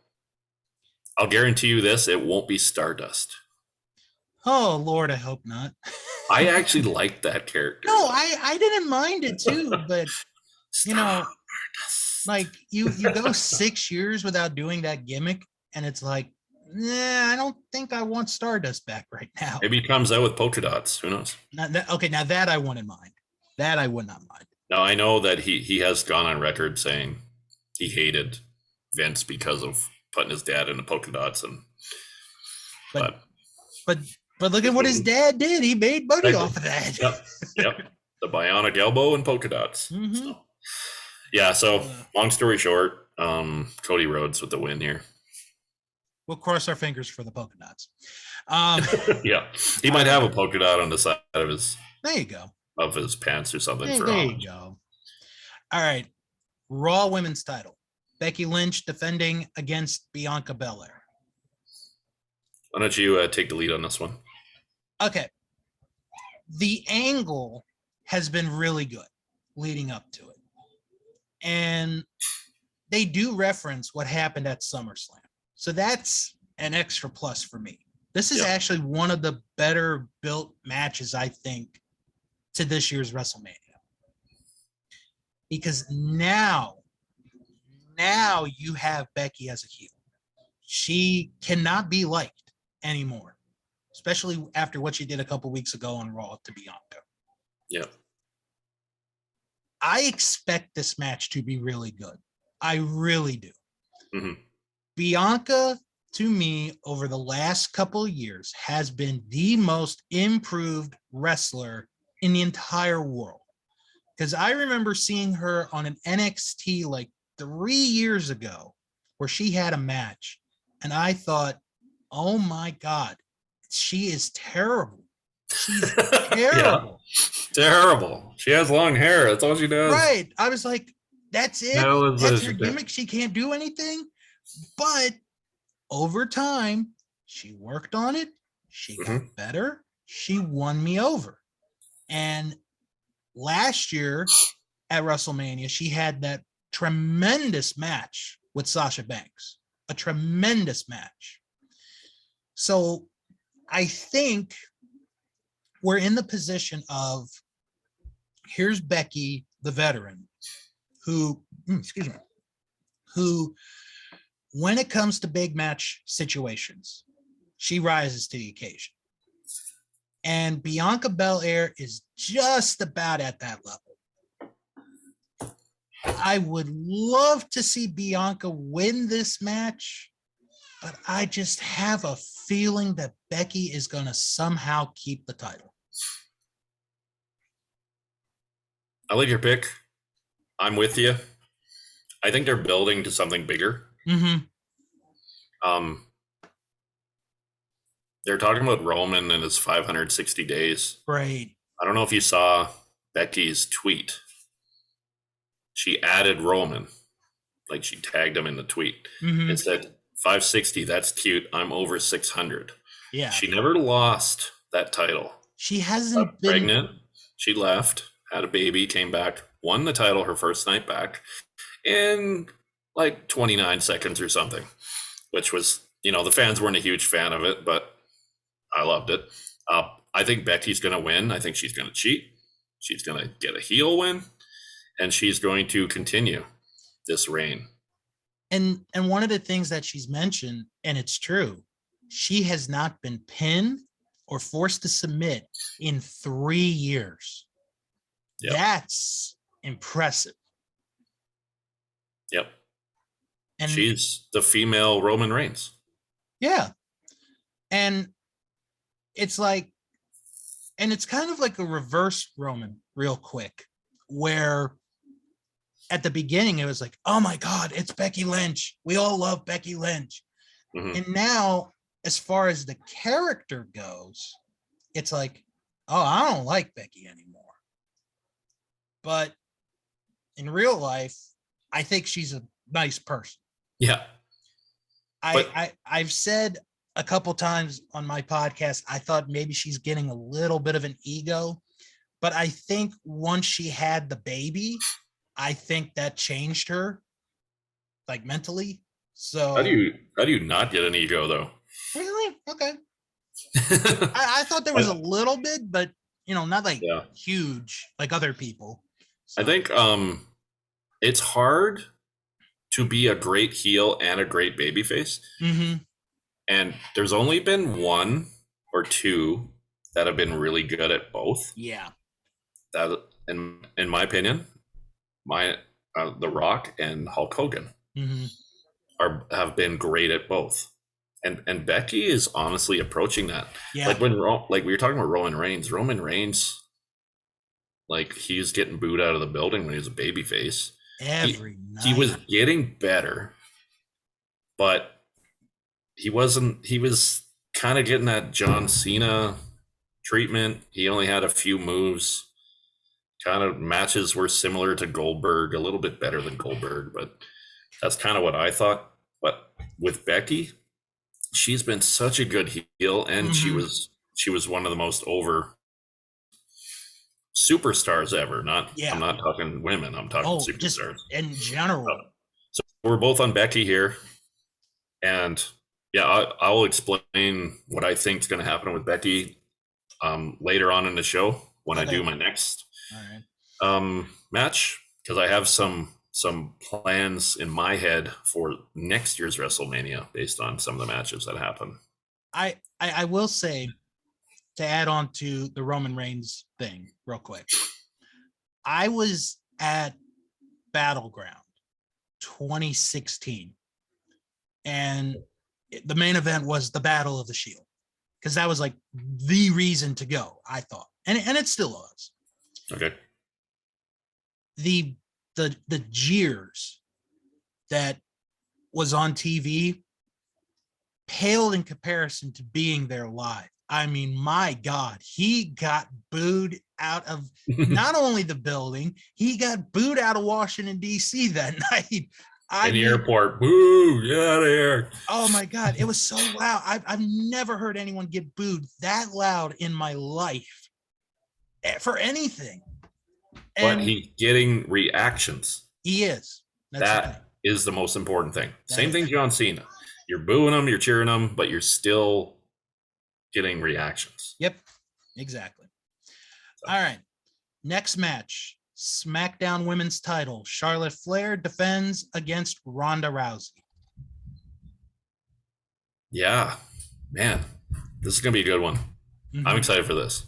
A: I'll guarantee you this: it won't be Stardust.
B: Oh Lord, I hope not.
A: I actually like that character.
B: No, I didn't mind it too, but you know, like you go 6 years without doing that gimmick, and it's like, nah, I don't think I want Stardust back right now.
A: Maybe he comes out with polka dots. Who knows?
B: Okay, now that I wouldn't mind. That I would not mind.
A: Now I know that he has gone on record saying he hated Vince because of putting his dad into polka dots, and
B: but but look at what his dad did. He made money off of that.
A: Yep. The bionic elbow and polka dots.
B: Mm-hmm.
A: So, yeah. So long story short, Cody Rhodes with the win here.
B: We'll cross our fingers for the polka dots.
A: Yeah, he might have a polka dot on the side of his.
B: There you go.
A: Of his pants or something.
B: There you go. All right. Raw Women's title. Becky Lynch defending against Bianca Belair.
A: Why don't you take the lead on this one?
B: Okay. The angle has been really good leading up to it. And they do reference what happened at SummerSlam. So that's an extra plus for me. This is actually one of the better built matches, I think, to this year's WrestleMania. Because now you have Becky as a heel. She cannot be liked anymore, especially after what she did a couple weeks ago on Raw to Bianca.
A: Yeah.
B: I expect this match to be really good. I really do.
A: Mm-hmm.
B: Bianca, to me, over the last couple of years, has been the most improved wrestler in the entire world. Because I remember seeing her on an NXT like 3 years ago where she had a match. And I thought, oh my God, she is terrible. She's terrible.
A: Terrible. She has long hair. That's all she does.
B: Right. I was like, that's it. That's her gimmick. She can't do anything. But over time, she worked on it. She got better. She won me over. And last year at WrestleMania, she had that tremendous match with Sasha Banks, a tremendous match. So I think we're in the position of here's Becky, the veteran, who, who, when it comes to big match situations, she rises to the occasion. And Bianca Belair is just about at that level. I would love to see Bianca win this match, but I just have a feeling that Becky is going to somehow keep the title.
A: I like your pick. I'm with you. I think they're building to something bigger.
B: Mm-hmm.
A: They're talking about Roman and his 560 days.
B: Right.
A: I don't know if you saw Becky's tweet. She added Roman. Like, she tagged him in the tweet.
B: Mm-hmm.
A: It said, 560, that's cute. I'm over 600.
B: Yeah.
A: She never lost that title.
B: She hasn't been
A: pregnant. She left, had a baby, came back, won the title her first night back in like 29 seconds or something, which was, the fans weren't a huge fan of it, but I loved it. I think Becky's going to win. I think she's going to cheat. She's going to get a heel win, and she's going to continue this reign.
B: And one of the things that she's mentioned, and it's true, she has not been pinned or forced to submit in 3 years.
A: Yep.
B: That's impressive.
A: Yep.
B: And
A: she's the female Roman Reigns.
B: Yeah. And it's like, and it's kind of like a reverse Roman real quick, where at the beginning it was like, oh my God, it's Becky Lynch. We all love Becky Lynch.
A: Mm-hmm.
B: And now, as far as the character goes, it's like, oh, I don't like Becky anymore. But in real life, I think she's a nice person.
A: Yeah.
B: I've said a couple times on my podcast, I thought maybe she's getting a little bit of an ego, but I think once she had the baby, I think that changed her, like mentally. So
A: how do you not get an ego though?
B: really? Okay. I thought there was a little bit, but not like huge like other people. So.
A: I think it's hard to be a great heel and a great babyface.
B: Mm-hmm.
A: And there's only been 1 or 2 that have been really good at both.
B: Yeah.
A: That, in my opinion, The Rock and Hulk Hogan have been great at both. And Becky is honestly approaching that.
B: Yeah.
A: Like like we were talking about Roman Reigns, like he's getting booed out of the building when he was a babyface.
B: Every night.
A: He was getting better, but he was kind of getting that John Cena treatment. He only had a few moves. Kind of matches were similar to Goldberg, a little bit better than Goldberg, but that's kind of what I thought. But with Becky, she's been such a good heel, and she was one of the most over superstars ever. I'm not talking women, I'm talking superstars.
B: Just in general.
A: So we're both on Becky here, and I'll explain what I think is going to happen with Becky later on in the show when I do my next match, because I have some plans in my head for next year's WrestleMania based on some of the matches that happen.
B: I will say, to add on to the Roman Reigns thing real quick, I was at Battleground 2016, and the main event was the Battle of the Shield, because that was like the reason to go, I thought, and it still was.
A: Okay.
B: The jeers that was on TV paled in comparison to being there live. I mean, my God, he got booed out of not only the building, he got booed out of Washington, D.C. that night.
A: In the airport, boo, get out of here.
B: Oh my God, it was so loud. I've never heard anyone get booed that loud in my life for anything.
A: But he's getting reactions.
B: He is.
A: That is the most important thing. Same thing, John Cena. You're booing him, you're cheering him, but you're still getting reactions.
B: Yep, exactly. So. All right, next match. Smackdown Women's title. Charlotte Flair defends against Ronda Rousey.
A: Yeah, man, this is going to be a good one. I'm excited for this.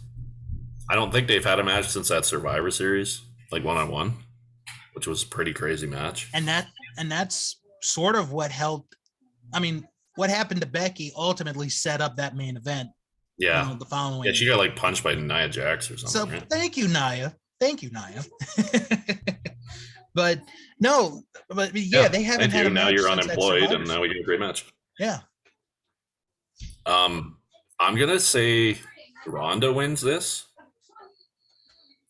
A: I don't think they've had a match since that Survivor Series, like one-on-one, which was a pretty crazy match.
B: And that's sort of what helped. I mean, what happened to Becky ultimately set up that main event.
A: Yeah.
B: The following.
A: Yeah, she got like punched by Nia Jax or something.
B: So
A: right?
B: Thank you, Nia. But no, but yeah, they haven't had a match.
A: Now you're unemployed, and now we get a great match.
B: Yeah.
A: I'm gonna say Ronda wins this,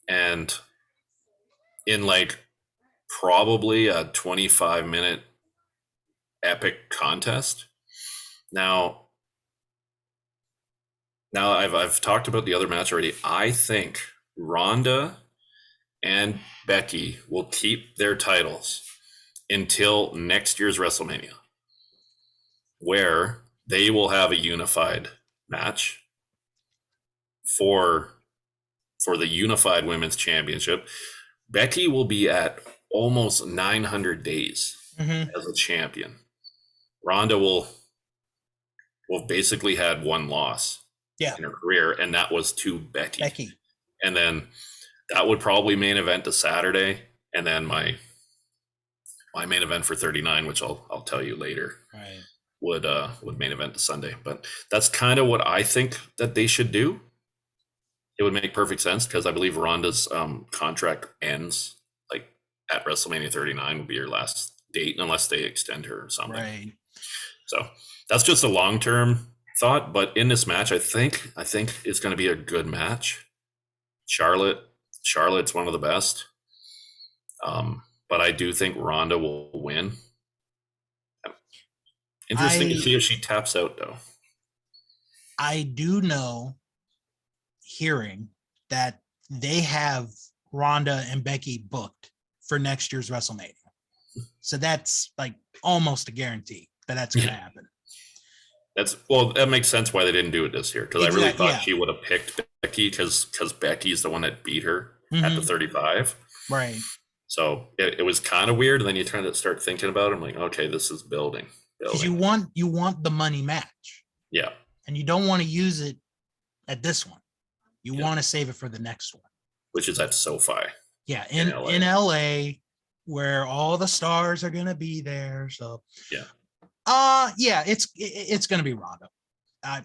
A: and in like probably a 25-minute epic contest. Now I've talked about the other match already. I think Ronda and Becky will keep their titles until next year's WrestleMania, where they will have a unified match for the unified women's championship. Becky will be at almost 900 days as a champion. Ronda will basically had one loss. in her career, and that was to Becky.
B: Becky.
A: And then that would probably main event to Saturday, and then my main event for 39, which I'll tell you later,
B: right,
A: would main event to Sunday. But that's kind of what I think that they should do. It would make perfect sense because I believe Ronda's contract ends like at WrestleMania 39 would be her last date unless they extend her or something.
B: Right.
A: So that's just a long-term thought. But in this match, I think it's going to be a good match. Charlotte's one of the best. But I do think Ronda will win. Interesting to see if she taps out, though.
B: I do know, hearing that they have Ronda and Becky booked for next year's WrestleMania. So that's like almost a guarantee that that's going to happen.
A: That makes sense why they didn't do it this year, because I really thought she would have picked Becky because Becky's the one that beat her at the 35.
B: Right.
A: So it was kind of weird. And then you try to start thinking about it. I'm like, okay, this is building.
B: Because you want the money match.
A: Yeah.
B: And you don't want to use it at this one. You want to save it for the next one.
A: Which is at SoFi.
B: Yeah, in LA, where all the stars are gonna be there. So yeah, it's gonna be Ronda. I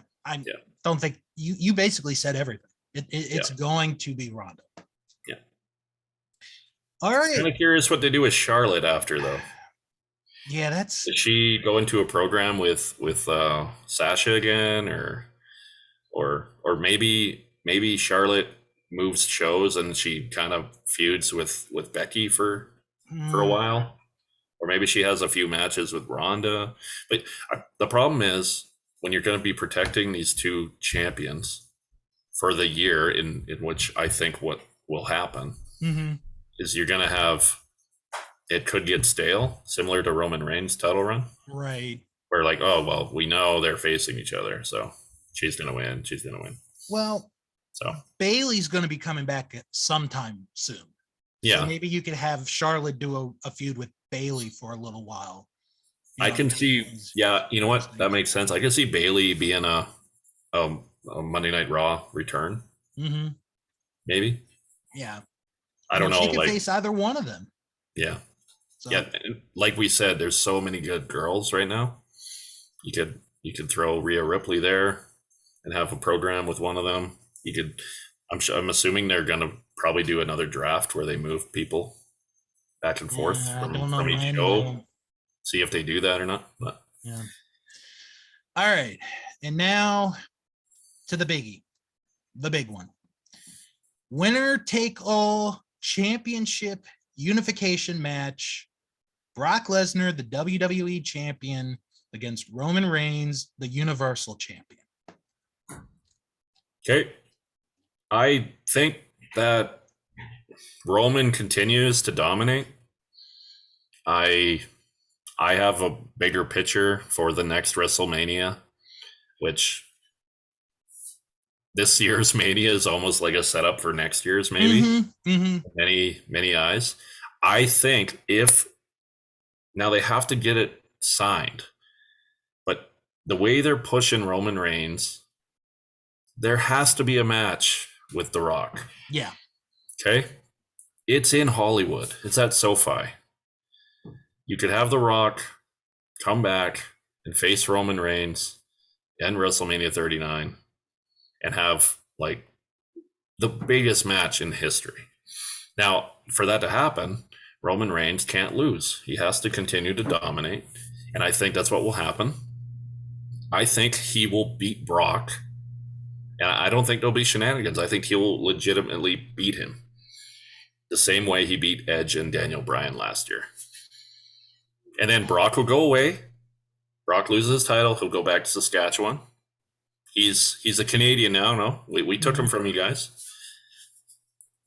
B: don't think you basically said everything. It's going to be Ronda.
A: Yeah.
B: All right.
A: I'm kind of curious what they do with Charlotte after, though.
B: Yeah,
A: Does she go into a program with Sasha again, or maybe Charlotte moves shows and she kind of feuds with Becky for a while, or maybe she has a few matches with Ronda. But the problem is when you're going to be protecting these two champions for the year, in which I think what will happen is you're going to have, it could get stale, similar to Roman Reigns' title run,
B: right?
A: Where like, oh well, we know they're facing each other, so she's going to win.
B: Well,
A: so
B: Bayley's going to be coming back sometime soon.
A: Yeah.
B: So maybe you could have Charlotte do a feud with Bayley for a little while.
A: I can see, you know what? That makes sense. I can see Bayley being a Monday Night Raw return. Maybe.
B: Yeah.
A: I don't know.
B: She could face either one of them.
A: Yeah. So. Yeah. Like we said, there's so many good girls right now. You could throw Rhea Ripley there and have a program with one of them. You could. I'm assuming they're gonna probably do another draft where they move people back and forth from each show. See if they do that or not. But.
B: Yeah. All right, and now to the biggie, the big one. Winner take all championship unification match. Brock Lesnar, the WWE champion, against Roman Reigns, the Universal champion.
A: Okay. I think that Roman continues to dominate. I have a bigger picture for the next WrestleMania, which this year's Mania is almost like a setup for next year's, maybe. Many eyes. I think now they have to get it signed, but the way they're pushing Roman Reigns, there has to be a match with The Rock.
B: Yeah.
A: Okay. It's in Hollywood. It's at SoFi. You could have The Rock come back and face Roman Reigns and WrestleMania 39 and have like the biggest match in history. Now, for that to happen, Roman Reigns can't lose. He has to continue to dominate. And I think that's what will happen. I think he will beat Brock. And I don't think there'll be shenanigans. I think he'll legitimately beat him the same way he beat Edge and Daniel Bryan last year. And then Brock will go away. Brock loses his title. He'll go back to Saskatchewan. He's a Canadian now. No, we took him from you guys.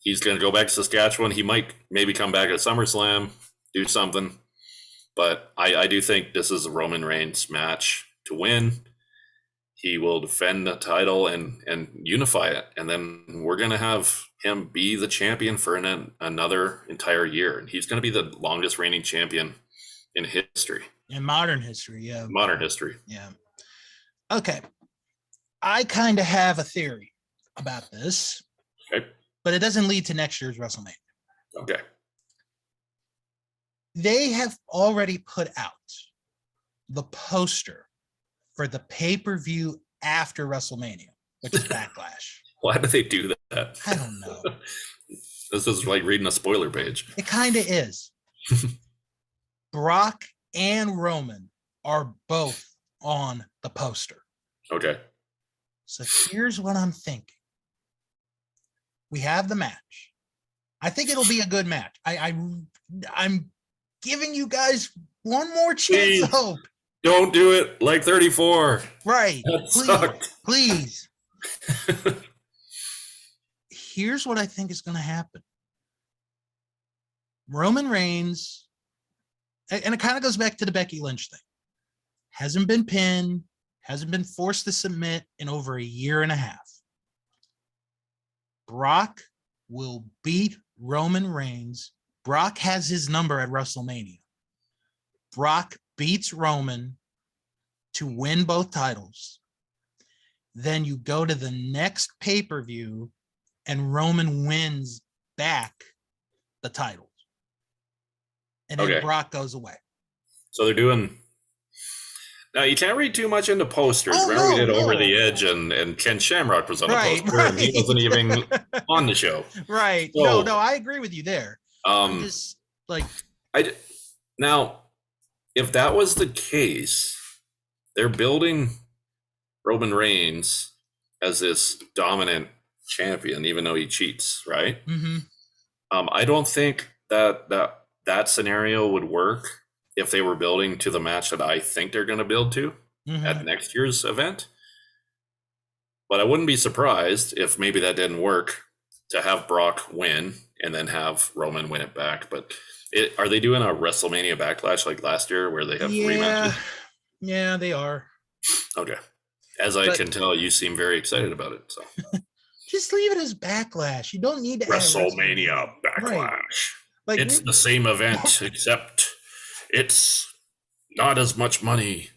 A: He's going to go back to Saskatchewan. He might maybe come back at SummerSlam, do something. But I do think this is a Roman Reigns match to win. He will defend the title and unify it. And then we're going to have him be the champion for another entire year. And he's going to be the longest reigning champion in history.
B: In modern history, yeah.
A: Modern history.
B: Yeah. Okay. I kind of have a theory about this,
A: Okay.
B: but it doesn't lead to next year's WrestleMania.
A: Okay.
B: They have already put out the poster for the pay-per-view after WrestleMania, which is Backlash.
A: Why do they do that?
B: I don't know.
A: This is like reading a spoiler page.
B: It kind of is. Brock and Roman are both on the poster.
A: Okay.
B: So here's what I'm thinking. We have the match. I think it'll be a good match. I'm giving you guys one more chance of hope.
A: Don't do it like 34.
B: Right.
A: That sucked.
B: Please. Here's what I think is going to happen. Roman Reigns, and it kind of goes back to the Becky Lynch thing, hasn't been pinned, hasn't been forced to submit in over a year and a half. Brock will beat Roman Reigns. Brock has his number at WrestleMania. Brock beats Roman to win both titles. Then you go to the next pay-per-view and Roman wins back the titles. And then Brock goes away.
A: So they're doing... Now, you can't read too much into posters. Remember we did Over the Edge and Ken Shamrock was on the poster and he wasn't even on the show.
B: Right. So, no, I agree with you there. I'm just like...
A: Now, if that was the case, they're building Roman Reigns as this dominant champion, even though he cheats, right?
B: Mm-hmm.
A: I don't think that scenario would work if they were building to the match that I think they're going to build to at next year's event. But I wouldn't be surprised if maybe that didn't work to have Brock win and then have Roman win it back. But are they doing a WrestleMania Backlash like last year where they have rematches?
B: Yeah, they are.
A: Okay. As I can tell, you seem very excited about it. So
B: just leave it as Backlash. You don't need to
A: WrestleMania Backlash. Right. Like, it's the same event, except it's not as much money.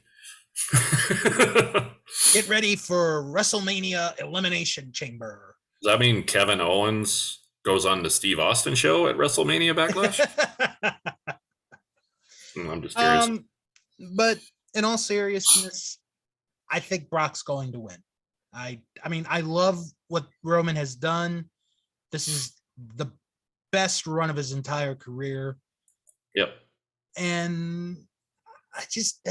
B: Get ready for WrestleMania Elimination Chamber.
A: Does that mean Kevin Owens goes on the Steve Austin show at WrestleMania Backlash? I'm just curious.
B: But in all seriousness, I think Brock's going to win. I mean, I love what Roman has done. This is the best run of his entire career.
A: Yep.
B: And I just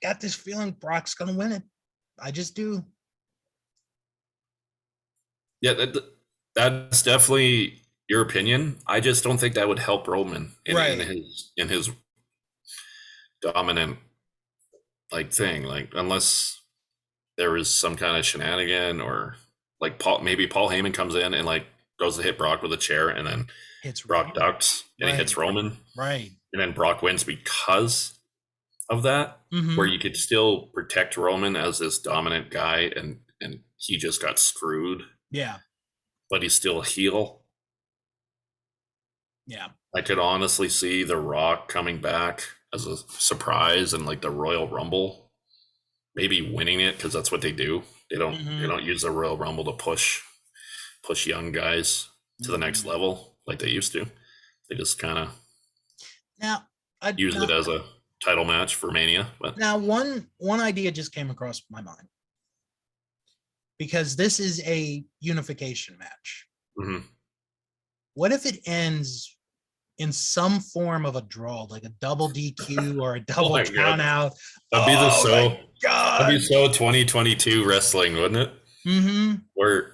B: got this feeling Brock's going to win it. I just do.
A: Yeah, that's definitely your opinion. I just don't think that would help Roman in his dominant thing. Unless there was some kind of shenanigan or maybe Paul Heyman comes in and goes to hit Brock with a chair and then Brock ducks and he hits Roman.
B: Right.
A: And then Brock wins because of that, where you could still protect Roman as this dominant guy and he just got screwed.
B: Yeah.
A: But he's still a heel.
B: Yeah.
A: I could honestly see The Rock coming back as a surprise and the Royal Rumble, maybe winning it because that's what they do. They don't use the Royal Rumble to push young guys to the next level like they used to. They just kind of use it as a title match for Mania. But
B: now one idea just came across my mind, because this is a unification match. Mm-hmm. What if it ends in some form of a draw, like a double DQ or a double count out?
A: That'd be so 2022 wrestling, wouldn't it?
B: Mm-hmm.
A: Where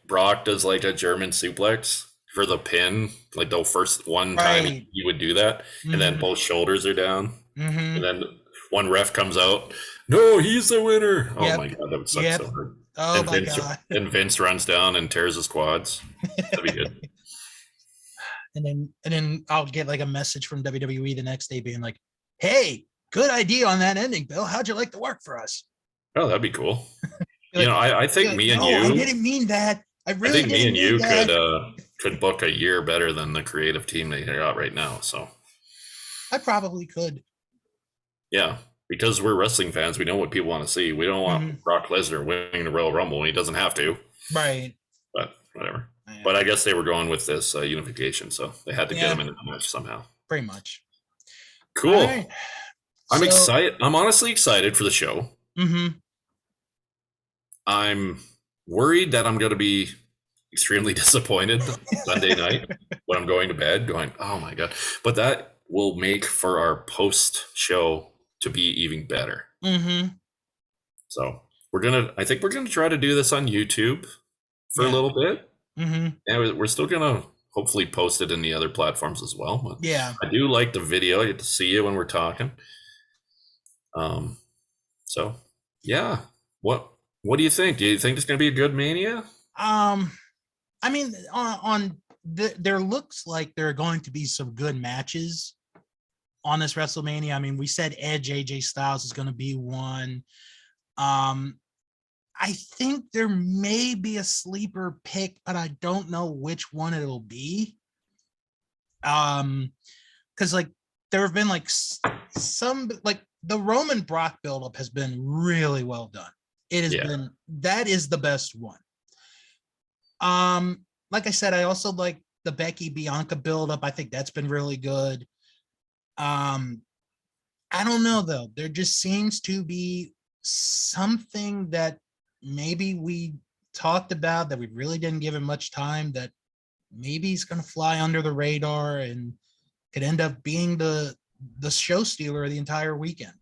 A: Brock does a German suplex for the pin, the first one time he would do that, and then both shoulders are down, and then one ref comes out, no, he's the winner. Oh my god, that would suck so hard.
B: Oh my god.
A: And Vince runs down and tears his quads. That'd be good.
B: And then I'll get a message from WWE the next day being like, hey, good idea on that ending, Bill. How'd you like to work for us?
A: Oh, that'd be cool. I think me and you.
B: I didn't mean that. I think
A: me and you could book a year better than the creative team they got right now. So
B: I probably could.
A: Yeah, because we're wrestling fans, we know what people want to see. We don't want
B: Mhm.
A: Brock Lesnar winning the Royal Rumble. He doesn't have to,
B: Right.
A: but whatever.
B: Yeah.
A: But I guess they were going with this unification, so they had to get
B: Yeah,
A: him in the match somehow.
B: pretty much. All
A: Cool.
B: right.
A: I'm
B: So,
A: excited. I'm honestly excited for the show.
B: mhm.
A: I'm worried that I'm going to be extremely disappointed Sunday night when I'm going to bed, going, "Oh my god!" But that will make for our post show to be even better.
B: Mhm.
A: So I think we're gonna try to do this on YouTube for a
B: Yeah.
A: little bit,
B: Mhm.
A: and we're still gonna hopefully post it in the other platforms as well. But
B: Yeah.
A: I do like the video. I get to see you when we're talking. So yeah, what do you think? Do you think it's gonna be a good Mania?
B: I mean, there looks like there are going to be some good matches on this WrestleMania. I mean, we said Edge, AJ Styles is going to be one. Um, I think there may be a sleeper pick, but I don't know which one it'll be. Because like there have been like some like the Roman Brock buildup has been really well done. It has been that is the best one. Like I said, I also like the Becky Bianca buildup. I think that's been really good. I don't know though. There just seems to be something that maybe we talked about that we really didn't give him much time that maybe he's going to fly under the radar and could end up being the show stealer of the entire weekend.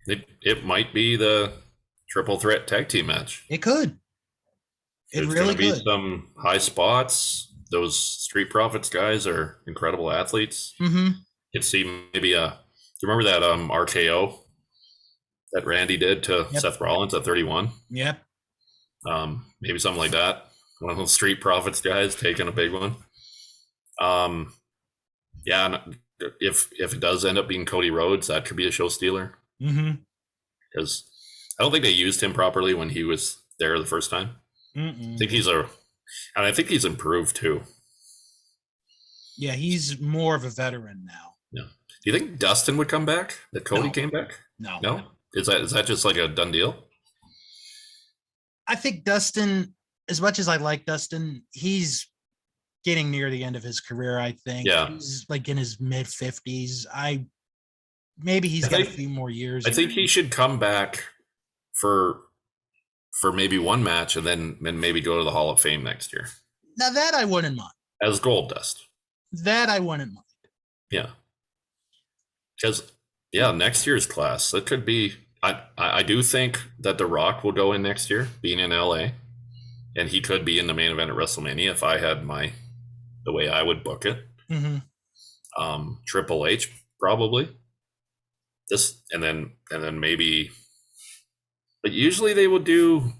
A: It might be the triple threat tag team match.
B: It could. It
A: There's
B: really
A: going to be
B: could.
A: some high spots. Those Street Profits guys are incredible athletes.
B: Mm-hmm.
A: You could see maybe do you remember that RKO that Randy did to Seth Rollins at 31?
B: Yep.
A: Maybe something like that. One of those Street Profits guys taking a big one. Yeah, if it does end up being Cody Rhodes, that could be a show stealer.
B: Mm-hmm.
A: Because I don't think they used him properly when he was there the first time.
B: Mm-mm.
A: I think he's improved too.
B: Yeah, he's more of a veteran now.
A: Yeah. Do you think Dustin would come back? That Cody came back?
B: No.
A: Is that just like a done deal?
B: I think Dustin, as much as I like Dustin, he's getting near the end of his career. I think he's like in his mid 50s. Maybe he's got a few more years.
A: I think he should come back for maybe one match and then maybe go to the Hall of Fame next year.
B: Now that I wouldn't mind.
A: As Gold Dust.
B: That I wouldn't mind.
A: Yeah. Because next year's class, that could be. I do think that The Rock will go in next year, being in LA, and he could be in the main event at WrestleMania if I had the way I would book it.
B: Mm-hmm.
A: Triple H probably. And then maybe. But usually they would do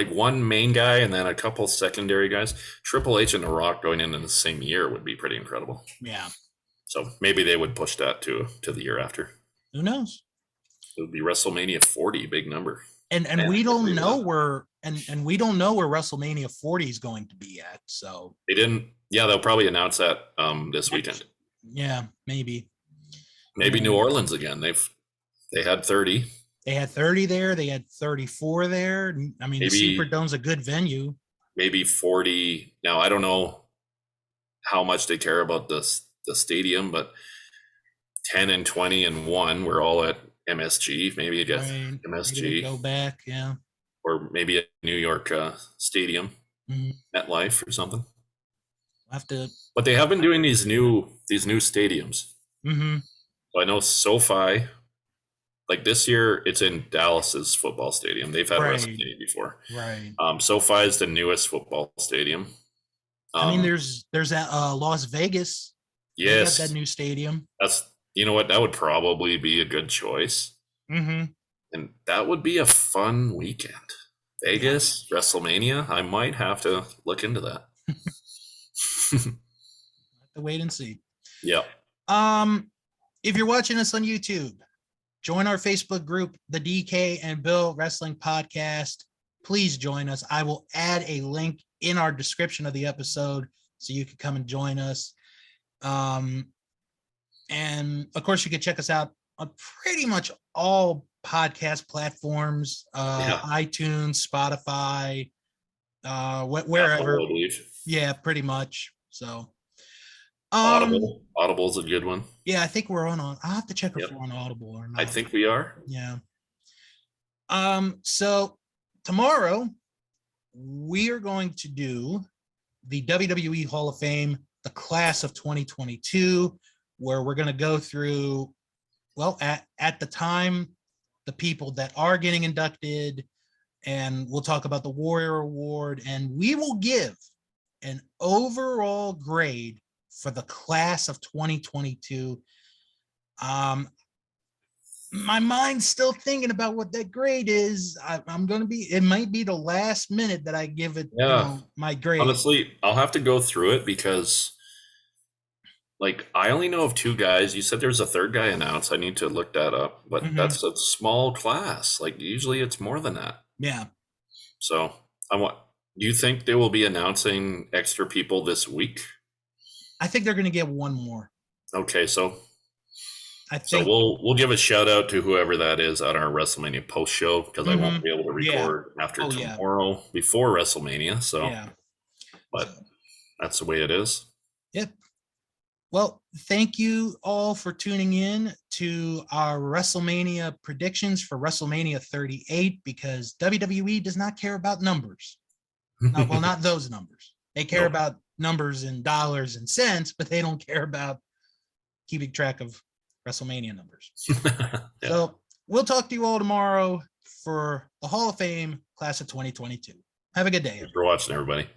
A: one main guy and then a couple secondary guys. Triple H and The Rock going in the same year would be pretty incredible.
B: Yeah.
A: So maybe they would push that to the year after.
B: Who knows?
A: It would be WrestleMania 40, big number.
B: And we don't know where and we don't know where WrestleMania 40 is going to be at. So
A: they didn't. Yeah, they'll probably announce that this weekend.
B: Yeah, maybe.
A: Maybe New Orleans again. They had 30.
B: They had 30 there. They had 34 there. I mean, the Superdome's a good venue.
A: Maybe 40. Now I don't know how much they care about the stadium, but 10 and 20 and 1 we're all at MSG. Maybe you get MSG.
B: Maybe go back, yeah.
A: Or maybe a New York stadium, MetLife or something. But they have been doing these new stadiums.
B: Mm-hmm.
A: So I know SoFi. Like this year, it's in Dallas's football stadium. They've had WrestleMania before.
B: Right.
A: SoFi is the newest football stadium.
B: I mean, there's that Las Vegas.
A: Yes,
B: that new stadium.
A: That's what that would probably be a good choice.
B: Mm-hmm.
A: And that would be a fun weekend. Vegas WrestleMania. I might have to look into that.
B: Have to wait and see.
A: Yep.
B: If you're watching us on YouTube, join our Facebook group, the DK and Bill Wrestling Podcast. Please join us. I will add a link in our description of the episode so you can come and join us. And of course, you can check us out on pretty much all podcast platforms, iTunes, Spotify, wherever.
A: Apple, I believe.
B: Yeah, pretty much. So,
A: Audible's a good one.
B: yeah, I think we're on. I'll have to check if
A: Yep.
B: we're on Audible or not.
A: I think we are.
B: Yeah. So tomorrow we are going to do the WWE Hall of Fame, the class of 2022, where we're going to go through, well, at the time, the people that are getting inducted, and we'll talk about the Warrior Award, and we will give an overall grade for the class of 2022. My mind's still thinking about what that grade is. I'm going to be, it might be the last minute that I give it, my grade.
A: Honestly, I'll have to go through it because, like, I only know of 2 guys. You said there's a 3rd guy announced. I need to look that up, but that's a small class. Like, usually it's more than that.
B: Yeah.
A: So, do you think they will be announcing extra people this week?
B: I think they're going to get one more.
A: Okay, so
B: I think
A: we'll give a shout out to whoever that is at our WrestleMania post show, because I won't be able to record after tomorrow before WrestleMania. So, but that's the way it is.
B: Yep. Well, thank you all for tuning in to our WrestleMania predictions for WrestleMania 38, because WWE does not care about numbers. Well, not those numbers. They care about numbers in dollars and cents, but they don't care about keeping track of WrestleMania numbers. So we'll talk to you all tomorrow for the Hall of Fame class of 2022. Have a good day.
A: Thanks for watching, everybody.